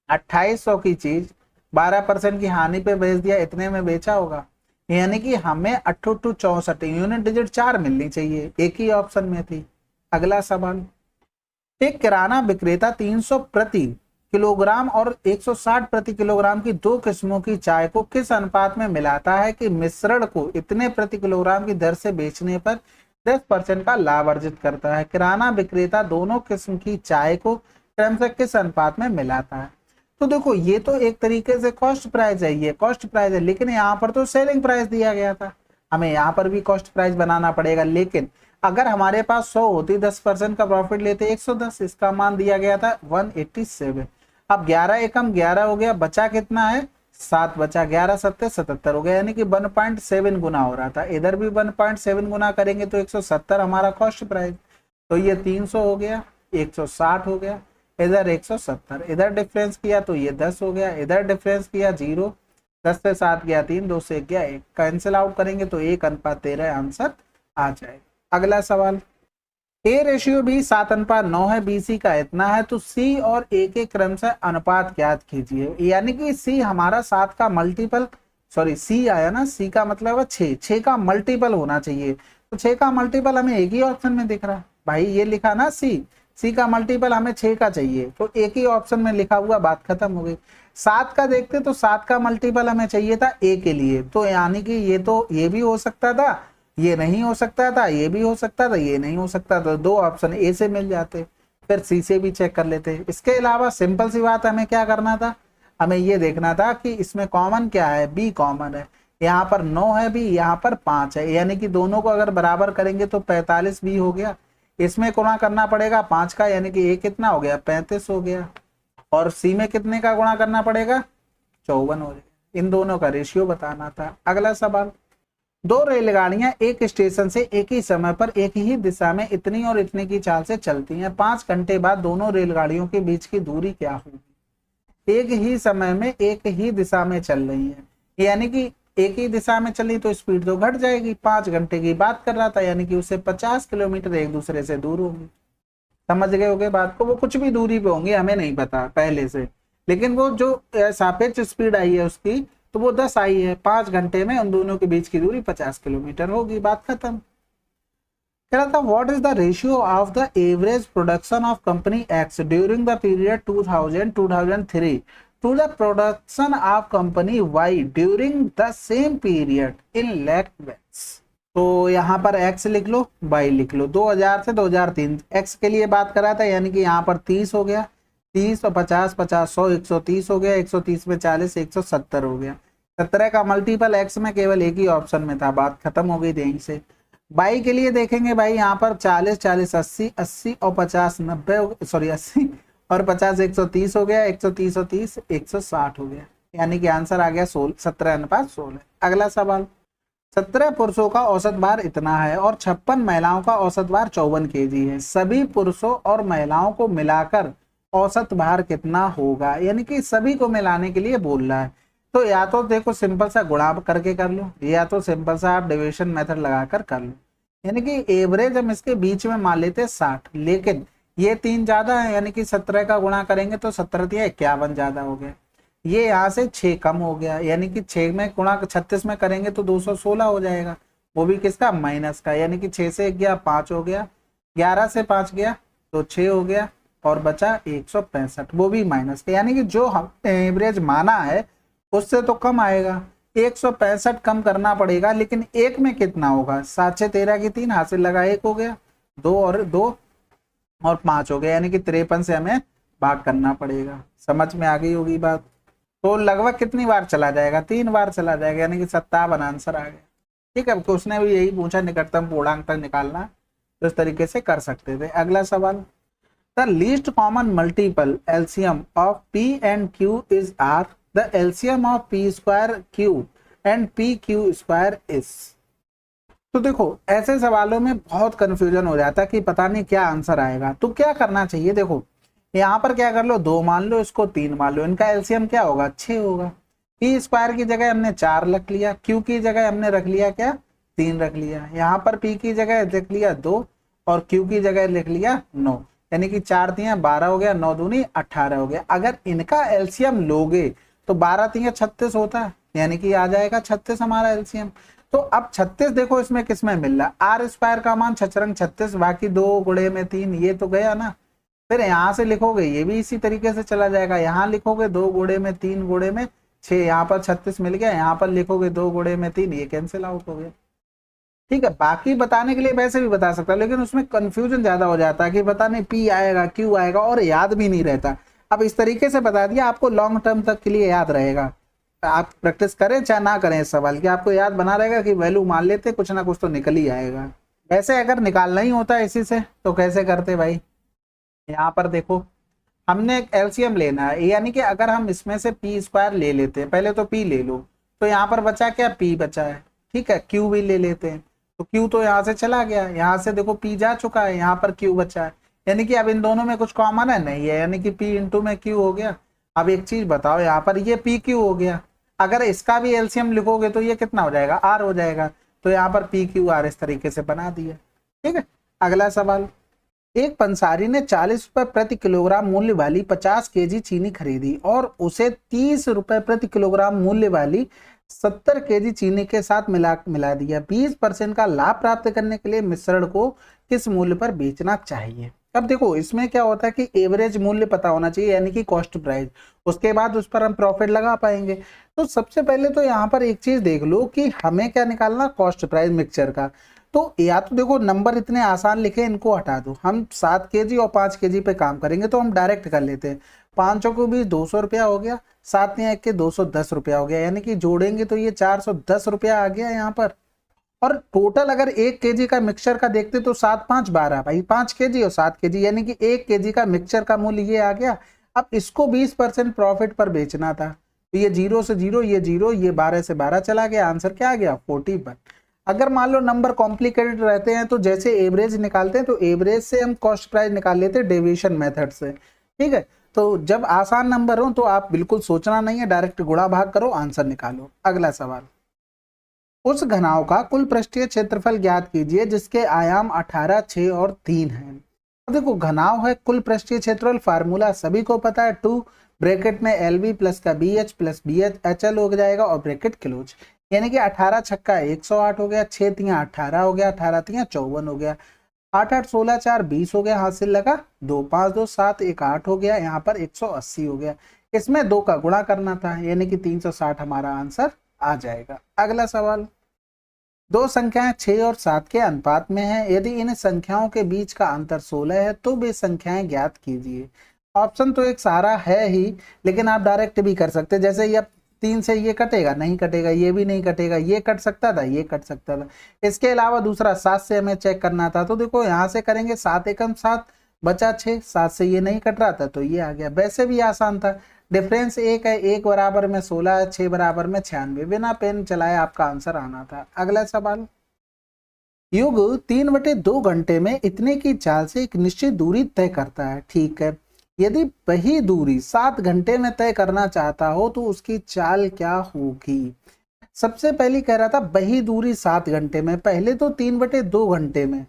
2800 की चीज 12% की हानि पे बेच दिया, इतने में बेचा होगा, यानी कि हमें 8 64 यूनिट डिजिट 4 मिलनी चाहिए, एक ही ऑप्शन में थी। अगला सवाल। एक किराना विक्रेता 300 प्रति किलोग्राम और 160 प्रति किलोग्राम की 2 किस्मों की चाय को किस अनुपात में मिलाता है कि मिश्रण को इतने प्रति किलोग्राम की दर से बेचने पर 10% का लाभ अर्जित करता है? किराना विक्रेता दोनों किस्म की चाय को क्रमशः किस अनुपात में मिलाता है? तो देखो ये तो एक तरीके से कॉस्ट प्राइस है, ये कॉस्ट प्राइस है, लेकिन यहाँ पर तो सेलिंग प्राइस दिया गया था, हमें यहाँ पर भी कॉस्ट प्राइस बनाना पड़ेगा। लेकिन अगर हमारे पास 100 होती, 10% का प्रॉफिट लेते 110, इसका मान दिया गया था 187। अब 11 एकम 11 हो गया, बचा कितना है? 7 बचा, 11 7 77 हो गया, यानी कि 1.7 गुना हो रहा था। इधर भी 1.7 गुना करेंगे तो 170 हमारा कॉस्ट प्राइस, तो ये 300 हो गया, 160 हो गया, इधर 170, इधर डिफरेंस किया तो ये 10 हो गया, इधर डिफरेंस किया 0, 10 से 7 गया 3, 2 से 1 गया 1, कैंसिल आउट करेंगे तो 1:13 आंसर आ जाएगा। अगला सवाल। ए रेशियो भी 7:9 है, बीसी का इतना है, तो सी और ए के क्रम से अनुपात ज्ञात कीजिए। यानी कि सी हमारा 7 का मल्टीपल, सॉरी सी आया ना, सी का मतलब है 6 का मल्टीपल होना चाहिए, तो 6 का मल्टीपल हमें एक ही ऑप्शन में दिख रहा है भाई, ये लिखा ना सी का मल्टीपल हमें 6 का चाहिए, तो एक ही ऑप्शन में लिखा हुआ, बात खत्म हो गई। 7 का देखते तो 7 का मल्टीपल हमें चाहिए था ए के लिए, तो यानी कि ये तो ये भी हो सकता था ये नहीं हो सकता था, ये भी हो सकता था, ये नहीं हो सकता था, दो ऑप्शन ए से मिल जाते, फिर सी से भी चेक कर लेते। इसके अलावा सिंपल सी बात हमें क्या करना था, हमें ये देखना था कि इसमें कॉमन क्या है, बी कॉमन है, यहाँ पर 9 है बी, यहाँ पर 5 है, यानी कि दोनों को अगर बराबर करेंगे तो 45 बी हो गया। इसमें गुणा करना पड़ेगा 5 का, यानी कि ए कितना हो गया, 35 हो गया, और सी में कितने का गुणा करना पड़ेगा, 54 हो जाएगा। इन दोनों का रेशियो बताना था। अगला सवाल, दो रेलगाड़ियां एक स्टेशन से एक ही समय पर एक ही दिशा में इतनी और इतनी की चाल से चलती हैं। 5 घंटे बाद दोनों रेलगाड़ियों के बीच की दूरी क्या होगी। एक ही समय में एक ही दिशा में चल रही है, यानी कि एक ही दिशा में चली तो स्पीड तो घट जाएगी। 5 घंटे की बात कर रहा था, यानी कि उससे 50 किलोमीटर एक दूसरे से दूर होंगी। समझ गए होगे बात को। वो कुछ भी दूरी पे होंगी, हमें नहीं पता पहले से, लेकिन वो जो सापेक्ष स्पीड आई है उसकी, तो वो 10 आई है। 5 घंटे में उन दोनों के बीच की दूरी 50 किलोमीटर होगी। बात खत्म। कह रहा था what is the ratio of the average production of company X during the period 2000-2003 to the production of company Y during the same period in lakh watts. तो यहाँ पर x लिख लो, y लिख लो। 2000 से 2003 x के लिए बात करा था, यानी कि यहाँ पर 30 हो गया, 30 और 50, 50, 100, 130 हो गया, 130 में 40, 170 हो गया। 17 का मल्टीपल x में केवल एक ही ऑप्शन में था, बात खत्म हो गई यहीं से। y के लिए देखेंगे भाई, यहाँ पर 40, 40, 80, 80 और 50, 90, सॉरी 80 और 50, 130 हो गया, 130 और 30, 160 हो गया, यानी कि आंसर आ गया 17:16। अगला सवाल, 17 पुरुषों का औसत भार इतना है और 56 महिलाओं का औसत भार 54 केजी है। सभी पुरुषों और महिलाओं को मिलाकर औसत भार कितना होगा, यानी कि सभी को मिलाने के लिए बोल रहा है। तो या तो देखो सिंपल सा गुणा करके कर लो, या तो सिंपल सा आप डिविजन मेथड लगाकर कर लो। यानी कि एवरेज हम इसके बीच में मान लेते 60, लेकिन ये 3 ज्यादा है, यानी कि 17 का गुणा करेंगे तो 17 51 ज्यादा हो गया। ये यहाँ से 6 कम हो गया, यानी कि 6 में गुणा 36 में करेंगे तो 216 हो जाएगा, वो भी किसका, माइनस का, यानी कि 6 से 1 गया 5 हो गया, 11 से 5 गया तो 6 हो गया, और बचा 165, वो भी माइनस का, यानी कि जो हम एवरेज माना है उससे तो कम आएगा। 165 कम करना पड़ेगा, लेकिन एक में कितना होगा, 7 से 13 की 3 हाथ से लगा 1 हो गया, 2 और 5 हो गया, यानी कि 53 से हमें भाग करना पड़ेगा। समझ में आ गई होगी बात। तो लगभग कितनी बार चला जाएगा, 3 बार चला जाएगा, यानी कि 57 आंसर आ गया। ठीक है, उसने भी यही पूछा निकटतम पूर्णांक तक निकालना, तो इस तरीके से कर सकते थे। अगला सवाल, the least common multiple LCM of P and Q is R, the LCM of P square Q and P Q square is. तो देखो ऐसे सवालों में बहुत कंफ्यूजन हो जाता है कि पता नहीं क्या आंसर आएगा। तो क्या करना चाहिए, देखो यहाँ पर क्या कर लो, 2 मान लो, इसको 3 मान लो, इनका एलसीएम क्या होगा, 6 होगा। पी स्क्वायर की जगह हमने 4 रख लिया, क्यू की जगह हमने रख लिया क्या, 3 रख लिया। यहाँ पर पी की जगह लिख लिया 2 और क्यू की जगह लिख लिया 9, यानी कि 4 3 12 हो गया, 9 दूनी 18 हो गया। अगर इनका एलसीएम लोगे तो 12 3 36 होता है, यानी कि आ जाएगा 36 हमारा एलसीएम। तो अब 36 देखो इसमें किसमें मिल रहा, आर स्क्वायर का मान 36, बाकी 2 गुणे में 3, ये तो गया ना। फिर यहाँ से लिखोगे ये भी इसी तरीके से चला जाएगा, यहाँ लिखोगे 2 गुणे में 3 गुणे में 6, यहाँ पर 36 मिल गया, यहाँ पर लिखोगे 2 गुणे में 3, ये कैंसिल आउट हो गया। ठीक है, बाकी बताने के लिए वैसे भी बता सकता, लेकिन उसमें कंफ्यूजन ज्यादा हो जाता है कि पता नहीं पी आएगा क्यू आएगा और याद भी नहीं रहता। अब इस तरीके से बता दिया, आपको लॉन्ग टर्म तक के लिए याद रहेगा। आप प्रैक्टिस करें चाहे ना करें इस सवाल की, आपको याद बना रहेगा कि वैल्यू मान लेते, कुछ ना कुछ तो निकल ही आएगा। वैसे अगर निकालना ही होता है इसी से तो कैसे करते भाई, यहाँ पर देखो हमने एक एलसीएम लेना है, यानी कि अगर हम इसमें से पी स्क्वायर ले लेते हैं, पहले तो पी ले लो, तो यहाँ पर बचा क्या, पी बचा है। ठीक है, क्यू भी ले लेते हैं, तो क्यू तो यहाँ से चला गया, यहाँ से देखो पी जा चुका है, यहाँ पर क्यू बचा है, यानी कि अब इन दोनों में कुछ कॉमन है नहीं है, यानी कि पी इंटू में क्यू हो गया। अब एक चीज बताओ, यहाँ पर ये पी क्यू हो गया, अगर इसका भी एलसीएम लिखोगे तो ये कितना हो जाएगा, आर हो जाएगा। तो यहाँ पर पी क्यू आर इस तरीके से बना दिया। ठीक है, अगला सवाल, एक पंसारी ने 40 रुपए प्रति किलोग्राम मूल्य वाली 50 केजी चीनी खरीदी और उसे 30 रुपए प्रति किलोग्राम मूल्य वाली 70 केजी चीनी के साथ मिला दिया। 20% का लाभ प्राप्त करने के लिए मिश्रण को किस मूल्य पर बेचना चाहिए। अब देखो इसमें क्या होता है कि एवरेज मूल्य पता होना चाहिए, यानी कि कॉस्ट प्राइस, उसके बाद उस पर हम प्रॉफिट लगा पाएंगे। तो सबसे पहले तो यहाँ पर एक चीज देख लो कि हमें क्या निकालना, कॉस्ट प्राइस मिक्सचर का। तो या तो देखो नंबर इतने आसान लिखे, इनको हटा दो, हम 7 kg और 5 kg पे काम करेंगे तो हम डायरेक्ट कर लेते हैं। 5 को भी 200 रुपया हो गया, 7 या 1 के 210 रुपया हो गया, यानी कि जोड़ेंगे तो ये 410 रुपया आ गया यहाँ पर। और टोटल अगर 1 kg का मिक्सचर का देखते तो 7 5 12 भाई, 5 kg और 7 kg, यानी कि 1 kg का मिक्सचर का मूल्य ये आ गया। अब इसको 20% प्रॉफिट पर बेचना था, तो ये 0 से 0, ये 0, ये 12 से 12 चला गया, आंसर क्या आ गया 41। अगर मान लो नंबर कॉम्प्लिकेटेड रहते हैं तो जैसे एवरेज निकालते हैं तो एवरेज से हम कॉस्ट प्राइस निकाल लेते हैं डेविएशन मेथड से, ठीक है। तो जब आसान नंबर हो तो आप बिल्कुल सोचना नहीं है, डायरेक्ट गुणा भाग करो, आंसर निकालो। अगला सवाल, उस घनाव का कुल पृष्ठीय क्षेत्रफल ज्ञात कीजिए जिसके आयाम 18, 6 और 3 हैं। अब देखो घनाव है, कुल पृष्ठीय क्षेत्रफल फार्मूला सभी को पता है, 2 ब्रैकेट में LB प्लस का BH प्लस BH HL हो जाएगा और ब्रैकेट क्लोज, यानी कि 18 छक्का 108 हो गया, 6 तियां 18 हो गया, 18 तियां 54 हो गया, 8 8 16 4 20 हो गया, हाथ से लगा 2 5 2 7 1 8 हो गया, यहाँ पर 180 हो गया। इसमें 2 का गुणा करना था, यानी कि 360 हमारा आंसर आ जाएगा। अगला सवाल, दो संख्याएं 6 और 7 के अनुपात में हैं, यदि इन संख्याओं के बीच का अंतर 16 है तो वे संख्याएं ज्ञात कीजिए। ऑप्शन तो एक सारा है ही, लेकिन आप डायरेक्ट भी कर सकते, जैसे ये 3 से ये कटेगा, नहीं कटेगा, ये भी नहीं कटेगा, ये कट सकता था, ये कट सकता था। इसके अलावा दूसरा 7 से हमें चेक करना था, तो देखो यहाँ से करेंगे 7 एकम 7 बचा 6, 7 से ये नहीं कट रहा था तो ये आ गया। वैसे भी आसान था, डिफरेंस 1 है, 1 बराबर में 16 है, 6 बराबर में 96, बिना पेन चलाए आपका आंसर आना था। अगला सवाल, युग 3/2 घंटे में इतने की चाल से एक निश्चित दूरी तय करता है, ठीक है। यदि वही दूरी 7 घंटे में तय करना चाहता हो तो उसकी चाल क्या होगी। सबसे पहले कह रहा था वही दूरी 7 घंटे में, पहले तो 3/2 घंटे में,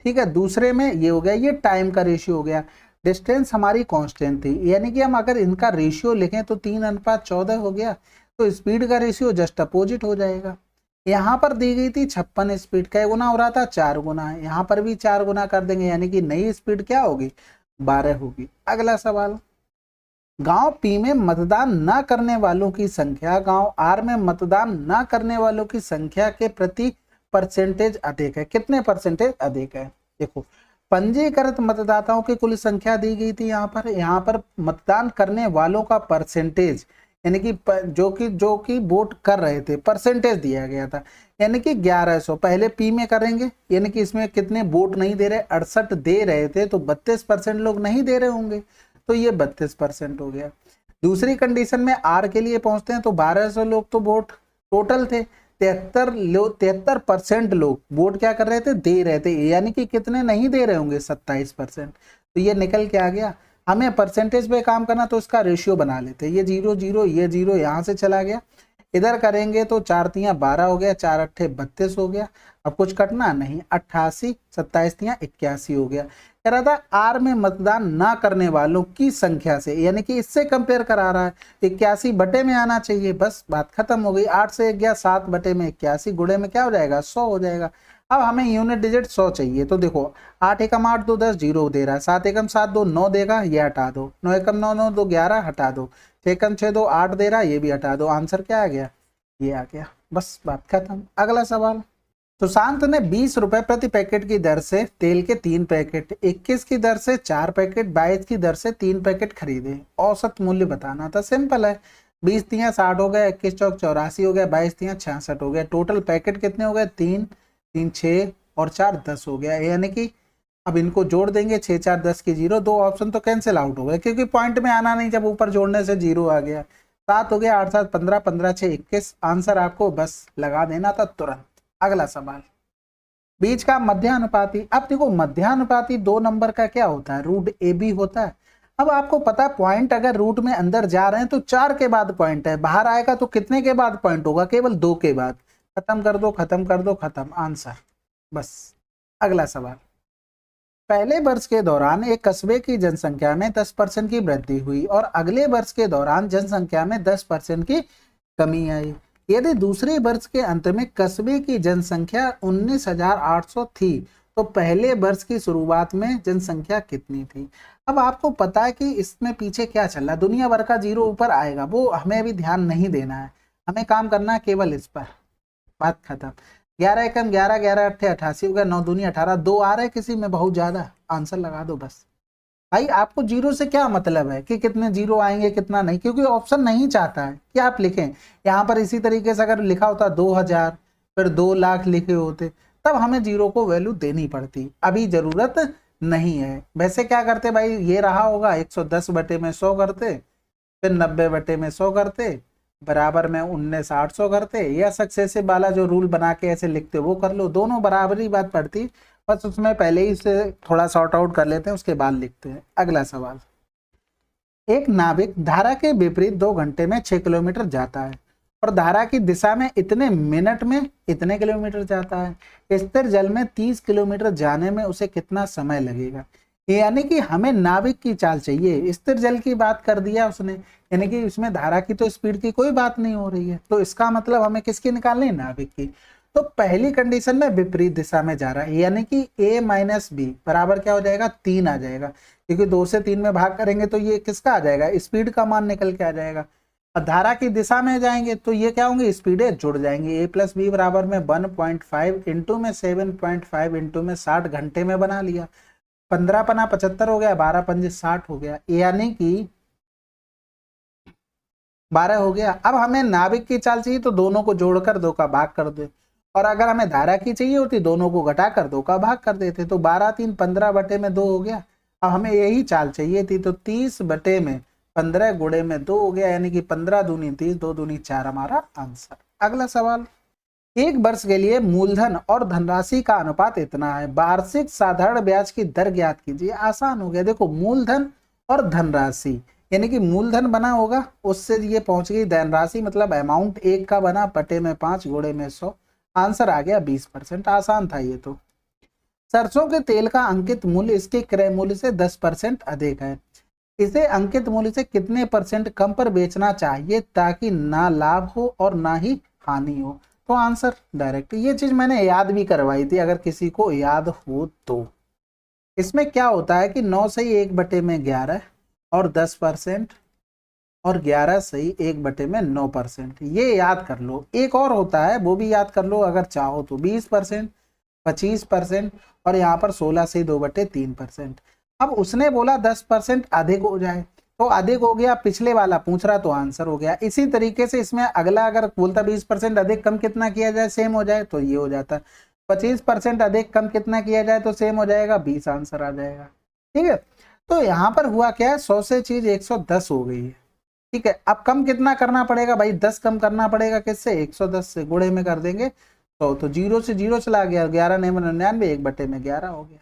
ठीक है। दूसरे में ये हो गया, ये टाइम का रेशियो हो गया, डिस्टेंस हमारी कांस्टेंट थी, यानी कि हम अगर इनका रेशियो लिखें तो 3:14 हो गया, तो स्पीड का रेशियो जस्ट अपोजिट हो जाएगा। यहाँ पर दी गई थी 56 स्पीड, कै गुना हो रहा था 4 गुना, यहाँ पर भी 4 गुना कर देंगे, यानी कि नई स्पीड क्या होगी 12 होगी। अगला सवाल, गांव पी में मतदान न करने वालों की संख्या गांव आर में मतदान न करने वालों की संख्या के प्रति परसेंटेज अधिक है, कितने परसेंटेज अधिक है। देखो पंजीकृत मतदाताओं की कुल संख्या दी गई थी, यहाँ पर मतदान करने वालों का परसेंटेज, यानी कि जो कि वोट कर रहे थे, परसेंटेज दिया गया था, यानी कि 1100। पहले पी में करेंगे, यानी कि इसमें कितने वोट नहीं दे रहे, 68 दे रहे थे, तो 32% लोग नहीं दे रहे होंगे, तो ये 32% हो गया। दूसरी कंडीशन में आर के लिए पहुंचते हैं तो 1200 लोग तो वोट टोटल थे, 73% लोग वोट क्या कर रहे थे, दे रहे थे, यानी कि कितने नहीं दे रहे होंगे 27%, तो ये निकल के आ गया। हमें परसेंटेज पे काम करना तो इसका रेशियो बना लेते, ये 0 0, ये 0 यहाँ से चला गया, इधर करेंगे तो 4 तियां 12 हो गया, 4 अट्ठे 32 हो गया, अब कुछ कटना नहीं, 88 27 तियां 81 हो गया। कह रहा था आर में मतदान ना करने वालों की संख्या से, यानी कि इससे कंपेयर करा रहा है, 81 बटे में आना चाहिए, बस बात खत्म हो गई। 8 से 1 गया 7 बटे में 81, गुणे में क्या हो जाएगा 100 हो जाएगा। अब हमें यूनिट डिजिट 100 चाहिए, तो देखो 8 एकम 8 2 10 0 दे रहा है, 7 एकम 7 2 9 देगा, ये हटा दो, 9 एकम 9 9 2 11 हटा दो, 6 एकम 6 2 8 दे रहा है, ये भी हटा दो, आंसर क्या आ गया, ये आ गया, बस बात खत्म। अगला सवाल, सुशांत ने 20 रुपए प्रति पैकेट की दर से तेल के 3 पैकेट, 21 की दर से 4 पैकेट, 22 की दर से 3 पैकेट खरीदे, औसत मूल्य बताना था। सिंपल है, 20 तियां 60 हो गया, 21 चौक 84 हो गया, 22 तियां 66 हो गया, टोटल पैकेट कितने हो गए 3 3 6 और 4 10 हो गया, यानी कि अब इनको जोड़ देंगे 6 4 10 की 0, 2 ऑप्शन तो कैंसिल आउट हो गए क्योंकि पॉइंट में आना नहीं, जब ऊपर जोड़ने से 0 आ गया। 7 हो गया, 8 7 15, 15 6 21, आंसर आपको बस लगा देना था तुरंत। अगला सवाल, बीच का मध्यानुपाती। अब देखो मध्यानुपाती 2 नंबर का क्या होता है, रूट ए बी होता है। अब आपको पता है पॉइंट अगर रूट में अंदर जा रहे हैं तो 4 के बाद पॉइंट है, बाहर आएगा तो कितने के बाद पॉइंट होगा, केवल 2 के बाद। खत्म कर दो, खत्म कर दो, खत्म, आंसर बस। अगला सवाल, पहले वर्ष के दौरान एक कस्बे की जनसंख्या में 10% की वृद्धि हुई और अगले वर्ष के दौरान जनसंख्या में 10% की कमी आई। यदि दूसरे वर्ष के अंत में कस्बे की जनसंख्या 19,800 थी तो पहले वर्ष की शुरुआत में जनसंख्या कितनी थी। अब आपको पता है कि इसमें पीछे क्या चल रहा है, दुनिया भर का 0 ऊपर आएगा, वो हमें अभी ध्यान नहीं देना है, हमें काम करना है केवल इस पर, बात खत्म। 11 एकम 11, 11 अट्ठे 88 हो गया, 9 दूनी 18, 2 आ रहा है किसी में बहुत ज्यादा, आंसर लगा दो बस। भाई आपको जीरो से क्या मतलब है कि कितने जीरो आएंगे कितना नहीं, क्योंकि ऑप्शन नहीं चाहता है कि आप लिखें। यहाँ पर इसी तरीके से अगर लिखा होता 2000 फिर 2 लाख लिखे होते तब हमें जीरो को वैल्यू देनी पड़ती, अभी जरूरत नहीं है। वैसे क्या करते भाई, ये रहा होगा 110 बटे में 100 करते, फिर 90 बटे में 100 करते, बराबर में 19/800 करते, या सक्सेसिव वाला जो रूल बना के ऐसे लिखते वो कर लो, दोनों बराबरी बात पड़ती। बस उसमें पहले ही से थोड़ा सॉर्ट आउट कर लेते हैं, उसके बाद लिखते हैं। अगला सवाल, एक नाविक धारा के विपरीत 2 घंटे में 6 किलोमीटर जाता है और धारा की दिशा में इतने मिनट में इतने किलोमीटर जाता है। स्थिर जल में 30 किलोमीटर जाने में उसे कितना समय लगेगा। यानी कि हमें नाविक की चाल चाहिए, स्थिर जल की बात कर दिया उसने, यानी कि उसमें धारा की तो स्पीड की कोई बात नहीं हो रही है, तो इसका मतलब हमें किसकी निकालनी है, नाविक की। तो पहली कंडीशन में विपरीत दिशा में जा रहा है, यानी कि a माइनस बी बराबर क्या हो जाएगा, 3 आ जाएगा, क्योंकि 2 से 3 में भाग करेंगे तो ये किसका आ जाएगा, स्पीड का मान निकल के आ जाएगा। और धारा की दिशा में जाएंगे तो ये क्या होंगे, स्पीडें जुड़ जाएंगे। a प्लस बी बराबर में 1.5 इंटू में 7.5 इंटू में 60 घंटे में बना लिया। 15 पना 75 हो गया, 12 पंजे 60 हो गया, यानी कि 12 हो गया। अब हमें नाविक की चाल चाहिए तो दोनों को जोड़कर 2 का भाग कर दे, और अगर हमें धारा की चाहिए होती दोनों को घटाकर 2 का भाग कर देते, तो 12 3 15 बटे में 2 हो गया। अब हमें यही चाल चाहिए थी, तो 30 बटे में 15 गुणे में 2 हो गया, यानी कि 15 दूनी 30, 2 दूनी 4 हमारा आंसर। अगला सवाल, एक वर्ष के लिए मूलधन और धनराशि का अनुपात इतना है, वार्षिक साधारण ब्याज की दर ज्ञात कीजिए। आसान हो गया, देखो मूलधन और धनराशि, यानी कि मूलधन बना होगा उससे ये पहुंच गई धनराशि, मतलब अमाउंट 1 का बना बटे में 5 गुणे में 100, आंसर आ गया 20%। आसान था ये तो। सरसों के तेल का अंकित मूल्य इसके क्रय मूल्य से 10% अधिक है, इसे अंकित मूल्य से कितने परसेंट कम पर बेचना चाहिए ताकि ना लाभ हो और ना ही हानि हो। तो आंसर डायरेक्ट, ये चीज मैंने याद भी करवाई थी अगर किसी को याद हो तो। इसमें क्या होता है कि 9 सही 1 बटे में 11 और 10% और 11 सही 1 बटे में 9%, ये याद कर लो। एक और होता है वो भी याद कर लो अगर चाहो तो, 20%, 25% और यहाँ पर 16 से 2 बटे 3%। अब उसने बोला 10% अधिक हो जाए तो अधिक हो गया, पिछले वाला पूछ रहा तो आंसर हो गया। इसी तरीके से इसमें अगला अगर बोलता 20% अधिक कम कितना किया जाए सेम हो जाए तो ये हो जाता, 25% अधिक कम कितना किया जाए तो सेम हो जाएगा, 20 आंसर आ जाएगा। ठीक है, तो यहाँ पर हुआ क्या है, 100 से चीज 110 हो गई है। ठीक है, अब कम कितना करना पड़ेगा भाई, 10 कम करना पड़ेगा, किससे, 110 से, गुणे में कर देंगे तो 0 से 0 चला गया, 11 9 99, 1 बटे में 11 हो गया।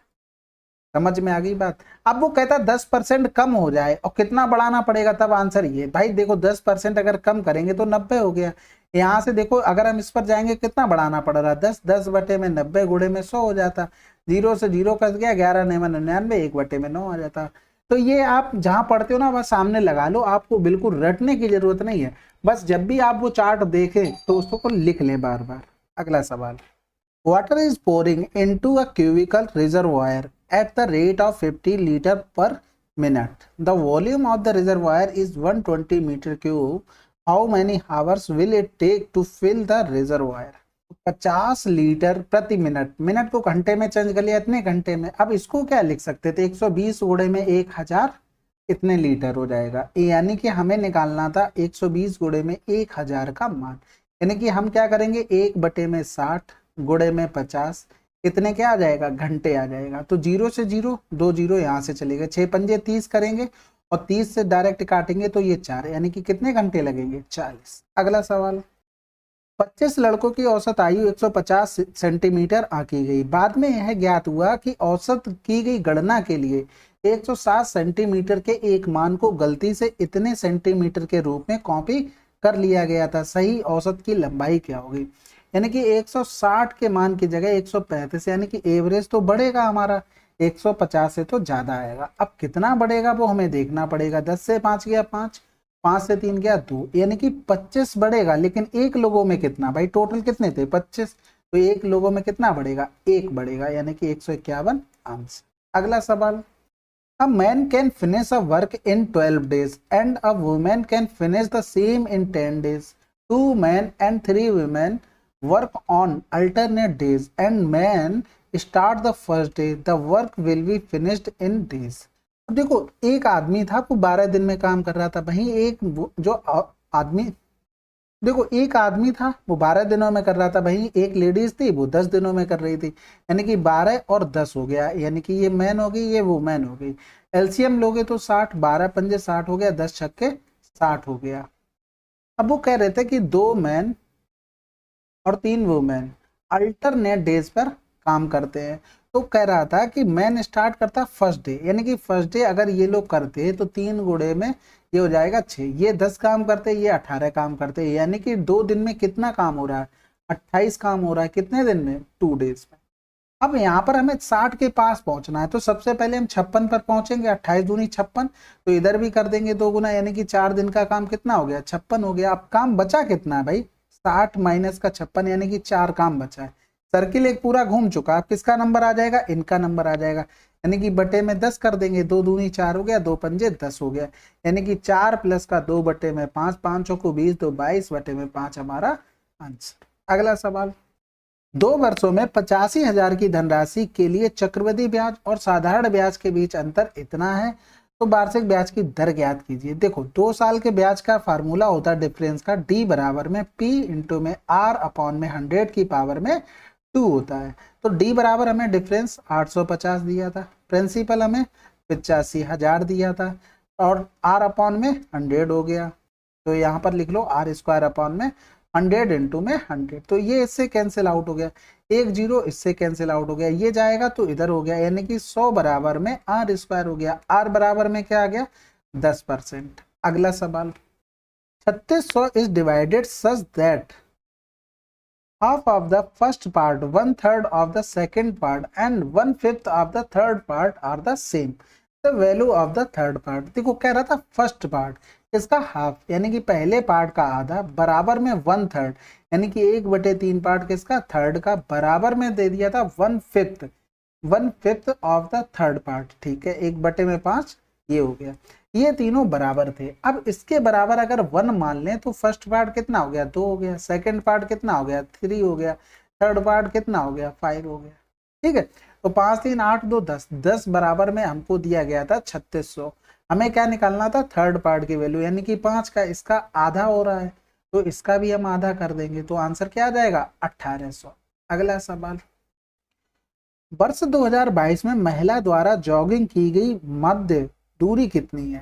समझ में आ गई बात। अब वो कहता 10% कम हो जाए और कितना बढ़ाना पड़ेगा, तब आंसर ये भाई देखो 10% अगर कम करेंगे तो 90 हो गया। यहाँ से देखो अगर हम इस पर जाएंगे कितना बढ़ाना पड़ रहा है, 10, 10 बटे में 90 गुणे में 100 हो जाता, 0 से 0 कट गया, 11 9 99, 1 बटे में 9 आ जाता। तो ये आप जहां पढ़ते हो ना बस सामने लगा लो, आपको बिल्कुल रटने की जरूरत नहीं है, बस जब भी आप वो चार्ट देखें तो उसको लिख लें बार बार। अगला सवाल, water is pouring into a cubical reservoir at the rate of 50 liter per minute. The volume of the reservoir is 120 meter cube. How many hours will it take to fill the reservoir? 50 litre प्रति minute, minute को घंटे में change कर लिया, इतने घंटे में। अब इसको क्या लिख सकते थे, 120 गुणे में 1000 इतने लीटर हो जाएगा, यानी कि हमें निकालना था 120 गुणे में 1000 का मान, यानी कि हम क्या करेंगे 1 बटे में 60 गुणे में 50, इतने क्या आ जाएगा, घंटे आ जाएगा। तो 0 से 0, 2 0 यहाँ से चलेगा, 6 पंजे 30 करेंगे और 30 से डायरेक्ट काटेंगे तो ये 4, यानी कि कितने घंटे लगेंगे, 40। अगला सवाल, 25 लड़कों की औसत आयु 150 सेंटीमीटर आंकी गई, बाद में यह ज्ञात हुआ कि औसत की गई गणना के लिए 160 सेंटीमीटर के एक मान को गलती से इतने सेंटीमीटर के रूप में कॉपी कर लिया गया था, सही औसत की लंबाई क्या होगी। यानी कि 160 के मान की जगह 135, यानी कि एवरेज तो बढ़ेगा हमारा 150 से तो ज्यादा आएगा। अब कितना बढ़ेगा वो हमें देखना पड़ेगा, 10 से 5 गया 5, 5 से 3 गया 2, यानी कि 25 बढ़ेगा। लेकिन एक लोगों में कितना भाई, टोटल कितने थे 25, तो एक लोगों में कितना बढ़ेगा, 1 बढ़ेगा, यानी कि 151 आंसर। अगला सवाल, A man can finish a work in 12 days and a woman can finish the same in 10 days. 2 men and 3 women work on alternate days and man start the first day, the work will be finished in days। अब देखो एक आदमी था वो 12 दिन में काम कर रहा था, वहीं एक जो आदमी, देखो एक आदमी था वो 12 दिनों में कर रहा था, वहीं एक लेडीज थी वो 10 दिनों में कर रही थी, यानी कि 12 और 10 हो गया, यानी कि ये मैन हो गई ये वुमेन हो गई। एलसीएम लोगे तो 60, 12 पंजे 60 हो गया, 10 छक्के 60 हो गया। अब वो कह रहे थे कि 2 मैन और 3 वुमेन अल्टरनेट डेज पर काम करते हैं, तो कह रहा था कि मैन स्टार्ट करता फर्स्ट डे, यानी कि फर्स्ट डे अगर ये लोग करते तो 3 गुणे में ये हो जाएगा 6, ये 10 काम करते ये 18 काम करते, यानी कि 2 दिन में कितना काम हो रहा है, 28 काम हो रहा है, कितने दिन में, 2 डेज में। अब यहाँ पर हमें 60 के पास पहुंचना है, तो सबसे पहले हम 56 पर पहुंचेंगे, 28 दूनी 56, तो इधर भी कर देंगे 2 गुना, यानी कि 4 दिन का काम कितना हो गया, 56 हो गया। अब काम बचा कितना है भाई, 60 माइनस का 56, यानी कि 4 काम बचा है। सर्किल एक पूरा घूम चुका, अब किसका नंबर आ जाएगा, इनका नंबर आ जाएगा, यानी कि बटे में 10 कर देंगे, 2 दूनी 4 हो गया, 2 पंजे 10 हो गया, यानी कि 4 प्लस का 2 बटे में 5, 5 को 20, तो 22 बटे में 5 हमारा आंसर। अगला सवाल, 2 वर्षों में 85,000 की धनराशि के लिए चक्रवृद्धि ब्याज और साधारण ब्याज के बीच अंतर इतना है, तो वार्षिक ब्याज की दर ज्ञात कीजिए। देखो 2 साल के ब्याज का फार्मूला होता है डिफरेंस का, डी बराबर में पी इंटू में आर अपॉन में 100 की पावर में 2 होता है। तो डी बराबर हमें डिफरेंस 850 दिया था, प्रिंसिपल हमें 85,000 दिया था, और आर अपॉन में 100 हो गया, तो यहाँ पर लिख लो आर स्क्वायर अपॉन में 100 इंटू में 100, तो ये इससे कैंसिल आउट हो गया, 1 0 इससे कैंसिल आउट हो गया, ये जाएगा तो इधर हो गया, यानी कि 100 बराबर में आर स्क्वायर हो गया, आर बराबर में क्या आ गया 10%। अगला सवाल, 3600 is divided such that half of the first part, 1/3 of the second part and 1/5 of the third part are the same, the value of the third part। देखो कह रहा था फर्स्ट पार्ट इसका हाफ, यानी कि पहले पार्ट का आधा बराबर में 1/3, यानी कि 1/3 पार्ट किसका, थर्ड का, बराबर में दे दिया था 1/5 ऑफ द थर्ड पार्ट, ठीक है, 1/5 ये हो गया, ये तीनों बराबर थे। अब इसके बराबर अगर 1 मान लें तो फर्स्ट पार्ट कितना हो गया, 2 हो गया, सेकंड पार्ट कितना हो गया, 3 हो गया, थर्ड पार्ट कितना हो गया, 5 हो गया, ठीक है। तो 5 3 8 2 10, 10 बराबर में हमको दिया गया था 3600, हमें क्या निकालना था, थर्ड पार्ट की वैल्यू, यानी कि 5 का इसका आधा हो रहा है, तो इसका भी हम आधा कर देंगे, तो आंसर क्या आ जाएगा 1800। अगला सवाल, वर्ष 2022 में महिला द्वारा जॉगिंग की गई मध्य दूरी कितनी है।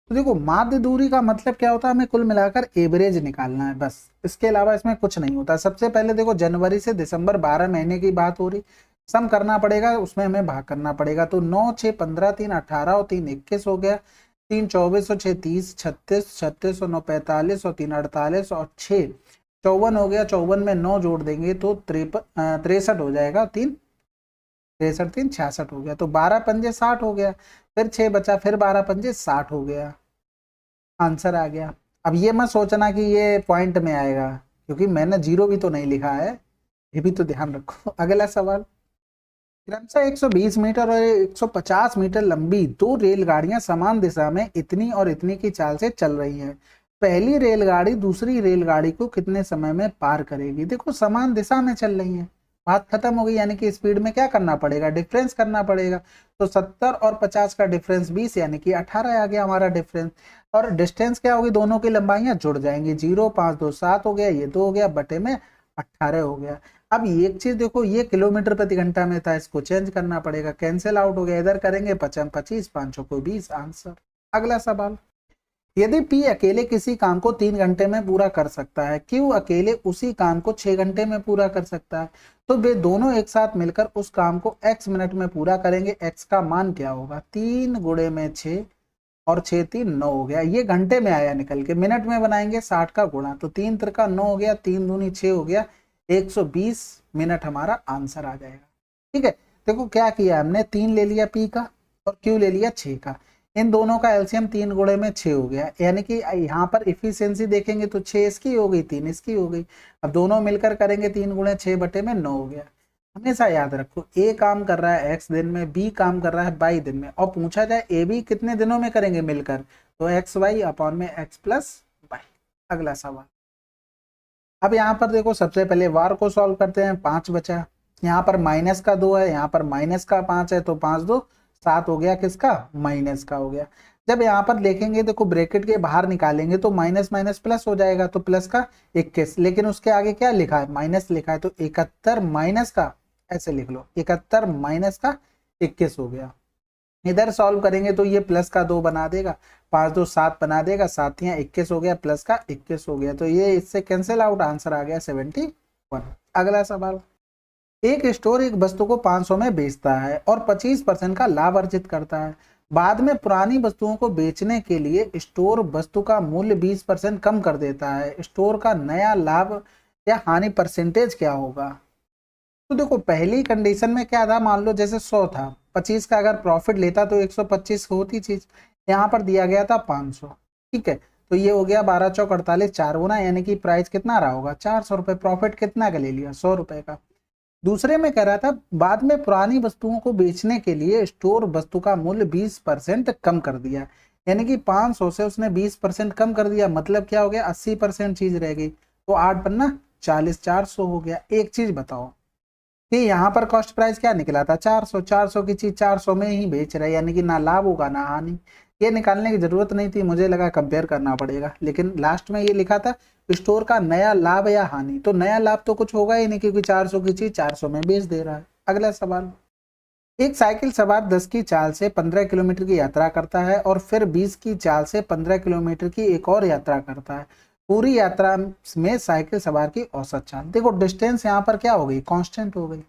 तो देखो माध्य दूरी का मतलब क्या होता है, हमें कुल मिलाकर एवरेज निकालना है बस, इसके अलावा इसमें कुछ नहीं होता। सबसे पहले देखो जनवरी से दिसंबर 12 महीने की बात हो रही, सम करना पड़ेगा, उसमें हमें भाग करना पड़ेगा, तो 9 6 15 3 18 और 3 21 हो गया, 3 24 और 6 30, 36 36 और 9 45 और 3 48 और 6 54 हो गया, 54 में 9 जोड़ देंगे तो 63 हो जाएगा, 3 63 3 66 हो गया, तो 12 पंजे 60 हो गया, फिर 6 बचा, फिर 12 पंजे 60 हो गया, आंसर आ गया। अब ये मत सोचना कि ये पॉइंट में आएगा, क्योंकि मैंने 0 भी तो नहीं लिखा है, ये भी तो ध्यान रखो। अगला सवाल, क्रमशः 120 मीटर और 150 मीटर लंबी 2 रेलगाड़ियां समान दिशा में इतनी और इतनी की चाल से चल रही हैं, पहली रेलगाड़ी दूसरी रेलगाड़ी को कितने समय में पार करेगी। देखो समान दिशा में चल रही है, बात खत्म हो गई, यानी कि स्पीड में क्या करना पड़ेगा, डिफरेंस करना पड़ेगा, तो 70 और 50 का डिफरेंस 20, यानी कि 18 आ गया हमारा डिफरेंस, और डिस्टेंस क्या होगी, दोनों की लंबाइयां जुड़ जाएंगी, 0 5 2 7 हो गया, ये 2 हो गया, बटे में 18 हो गया। अब एक चीज देखो, ये किलोमीटर प्रति घंटा में था, इसको चेंज करना पड़ेगा, कैंसिल आउट हो गया, इधर करेंगे 55 25 5 को 20, आंसर। अगला सवाल, यदि P अकेले किसी काम को 3 घंटे में पूरा कर सकता है, Q अकेले उसी काम को 6 घंटे में पूरा कर सकता है, तो वे दोनों एक साथ मिलकर उस काम को x मिनट में पूरा करेंगे, x का मान क्या होगा, 3 गुणे में 6 और 6 3 9 हो गया, ये घंटे में आया निकल के, मिनट में बनाएंगे 60 का गुणा, तो 3 3 9 हो गया, 3 दूनी 6 हो गया, 120 मिनट हमारा आंसर आ जाएगा, ठीक है। देखो क्या किया हमने, 3 ले लिया P का और Q ले लिया 6 का, इन दोनों का एलसीएम 3 गुणे में 6 हो गया, यानी कि यहाँ पर इफिशियंसी देखेंगे तो 6 इसकी हो गई, 3 इसकी हो गई, अब दोनों मिलकर करेंगे 3 गुणे 6 बटे में 9 हो गया। हमेशा याद रखो, ए काम कर रहा है x दिन में, बी काम कर रहा है y दिन में, और पूछा जाए ए बी कितने दिनों में करेंगे मिलकर, तो एक्स वाई अपॉन में x प्लस वाई। अगला सवाल, अब यहाँ पर देखो सबसे पहले वार को सॉल्व करते हैं, 5 बचा, यहाँ पर माइनस का 2 है, यहाँ पर माइनस का 5 है, तो 5 2 7 हो गया, किसका, माइनस का हो गया। जब यहाँ पर देखेंगे देखो ब्रैकेट के बाहर निकालेंगे तो माइनस माइनस प्लस हो जाएगा, तो प्लस का 21, लेकिन उसके आगे क्या लिखा है, माइनस लिखा है, तो 71 माइनस का, ऐसे लिख लो 71 माइनस का 21 हो गया। इधर सॉल्व करेंगे तो ये प्लस का 2 बना देगा, 5 2 7 बना देगा, 7 यहाँ 21 हो गया, प्लस का 21 हो गया, तो ये इससे कैंसिल आउट, आंसर आ गया 71। अगला सवाल, एक स्टोर एक वस्तु को 500 में बेचता है और 25% का लाभ अर्जित करता है। बाद में पुरानी वस्तुओं को बेचने के लिए स्टोर वस्तु का मूल्य 20% कम कर देता है। स्टोर का नया लाभ या हानि परसेंटेज क्या होगा? तो देखो पहली कंडीशन में क्या था, मान लो जैसे 100 था, 25 का अगर प्रॉफिट लेता तो 125 होती चीज, यहाँ पर दिया गया था 500, ठीक है, तो ये हो गया 12 चौक 48, 4 गुना, यानी कि प्राइस कितना रहा होगा, 400 रुपए। प्रॉफिट कितना का ले लिया, 100 रुपए का। दूसरे में कह रहा था बाद में पुरानी वस्तुओं को बेचने के लिए स्टोर वस्तु का मूल्य 20% कम कर दिया, यानी कि 500 से उसने 20% कम कर दिया, मतलब क्या हो गया, 80% चीज रह गई, तो 8 पन्ना 40, 400 हो गया। एक चीज बताओ कि यहाँ पर कॉस्ट प्राइस क्या निकला था, 400, 400 की चीज 400 में ही बेच रहा है, यानी कि ना लाभ होगा ना हानि। ये निकालने की जरूरत नहीं थी, मुझे लगा कंपेयर करना पड़ेगा, लेकिन लास्ट में ये लिखा था स्टोर का नया लाभ या हानि, तो नया लाभ तो कुछ होगा ही नहीं क्योंकि 400 की चीज 400 में बेच दे रहा है। अगला सवाल, एक साइकिल सवार 10 की चाल से 15 किलोमीटर की यात्रा करता है और फिर 20 की चाल से 15 किलोमीटर की एक और यात्रा करता है। पूरी यात्रा में साइकिल सवार की औसत चाल, देखो डिस्टेंस यहाँ पर क्या हो गई, कांस्टेंट हो गई,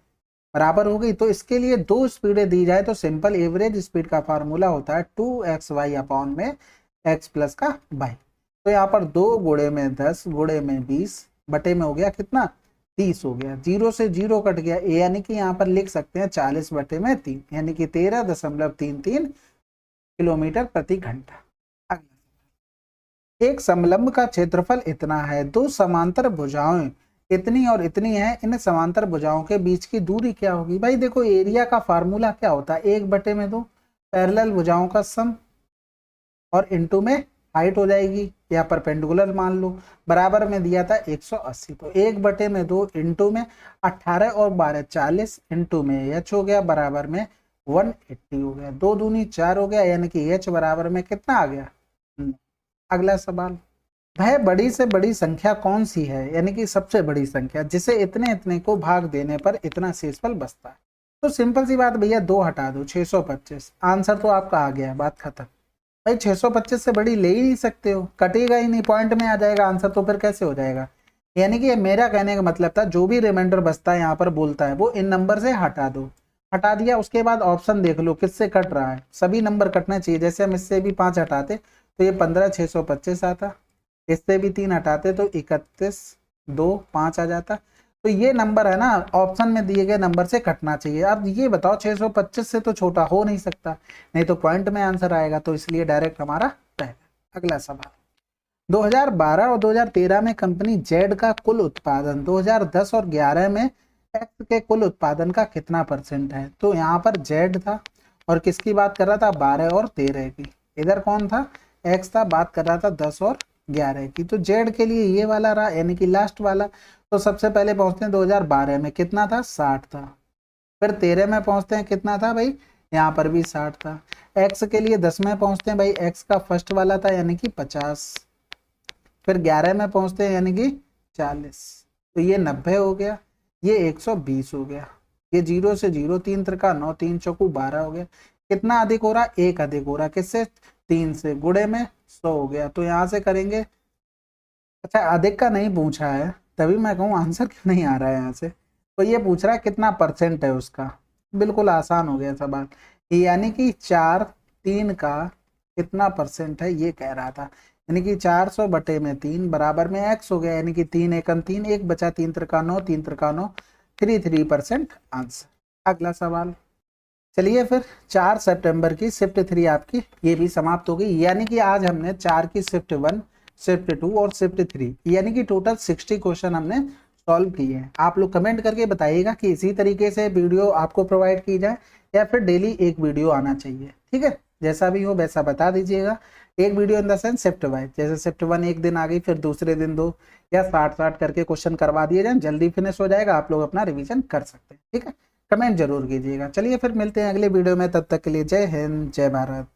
बराबर हो गई। तो इसके लिए दो स्पीडें दी जाए तो सिंपल एवरेज स्पीड का फार्मूला होता है 2xy अपॉन में x प्लस का y। तो यहाँ पर 2 गुणे में 10 गुणे में 20 बटे में हो गया कितना, 30 हो गया, 0 से 0 कट गया, यानी कि यहाँ पर लिख सकते हैं 40 बटे में 3, यानी कि 13.33 किलोमीटर प्रति घंटा। एक समलंब का क्षेत्रफल इतना है, दो समांतर भुजाएं इतनी और इतनी है, इन समांतर भुजाओं के बीच की दूरी क्या होगी? भाई देखो एरिया का फार्मूला क्या होता है, 1/2 पैरेलल भुजाओं का सम और इनटू में हाइट हो जाएगी या परपेंडिकुलर मान लो, बराबर में दिया था 180, तो 1/2 इनटू में 18 और 12 40 इनटू में h हो गया बराबर में 180 हो गया, 2 दूनी 4 हो गया, यानी कि h बराबर में कितना आ गया। अगला सवाल, वह बड़ी से बड़ी संख्या कौन सी है, यानी कि सबसे बड़ी संख्या जिसे इतने इतने को भाग देने पर इतना शेषफल बचता है? तो सिंपल सी बात भैया, 2 हटा दो, 625, आंसर तो आपका आ गया, बात खत्म। भाई 625 से बड़ी ले ही नहीं सकते हो, कटेगा ही नहीं, पॉइंट में आ जाएगा आंसर, तो फिर कैसे हो जाएगा? यानी कि मेरा कहने का मतलब था जो भी रिमाइंडर बचता है यहाँ पर बोलता है वो इन नंबर से हटा दो, हटा दिया, उसके बाद ऑप्शन देख लो किससे कट रहा है, सभी नंबर कटना चाहिए। जैसे हम इससे भी 5 हटाते तो ये 15 625 आता, इससे भी 3 हटाते तो 31 2 5 आ जाता, तो ये नंबर है ना ऑप्शन में दिए गए नंबर से कटना चाहिए। अब ये बताओ 625 से तो छोटा हो नहीं सकता, नहीं तो पॉइंट में आंसर आएगा, तो इसलिए डायरेक्ट हमारा पहला। अगला सवाल, 2012 और 2013 में कंपनी जेड का कुल उत्पादन 2010 और 11 में एक्स के कुल उत्पादन का कितना % है? तो यहाँ पर जेड था और किसकी बात कर रहा था, 12 और 13 की, इधर कौन था, एक्स था, बात कर रहा था 10 और 11 की, तो जेड के लिए ये वाला रहा, यानी कि लास्ट वाला। तो सबसे पहले पहुंचते हैं 2012 में कितना था, 60 था, फिर 13 में पहुंचते हैं कितना था भाई, यहाँ पर भी 60 था। एक्स के लिए 10 में पहुंचते हैं भाई, एक्स का फर्स्ट वाला था यानी कि 50, फिर 11 में पहुंचते हैं यानी कि 40, तो ये 90 हो गया, ये 120 हो गया, ये 0 से 0 3 त्रिका 9 3 चौकू 12 हो गया। कितना अधिक हो रहा, 1 अधिक हो रहा, किससे, 3 से, गुणे में 100 हो गया। तो यहाँ से करेंगे, अच्छा अधिक का नहीं पूछा है तभी मैं कहूँ आंसर क्यों नहीं आ रहा है यहाँ से, तो ये पूछ रहा है कितना % है उसका, बिल्कुल आसान हो गया सवाल, यानी कि 4 3 का कितना % है ये कह रहा था, यानी कि 400 बटे में 3 बराबर में x हो गया, यानी कि 3 एकम 3, 1 बचा 3 त्रिका 9 3 त्रिका 9 33% आंसर। अगला सवाल, चलिए फिर 4 सितंबर की शिफ्ट 3 आपकी ये भी समाप्त हो गई, यानी कि आज हमने 4 की शिफ्ट 1 शिफ्ट 2 और शिफ्ट 3 यानी कि टोटल 60 क्वेश्चन हमने सॉल्व किए हैं। आप लोग कमेंट करके बताइएगा कि इसी तरीके से वीडियो आपको प्रोवाइड की जाए या फिर डेली एक वीडियो आना चाहिए, ठीक है। जैसा भी हो वैसा बता दीजिएगा। एक video in the sense shift wise, जैसे शिफ्ट 1 एक दिन आ गई, फिर दूसरे दिन 2, या 60 करके क्वेश्चन करवा दिए जाए, जल्दी फिनिश हो जाएगा, आप लोग अपना रिवीजन कर सकते हैं। ठीक है, कमेंट जरूर कीजिएगा। चलिए फिर मिलते हैं अगले वीडियो में, तब तक के लिए जय हिंद जय भारत।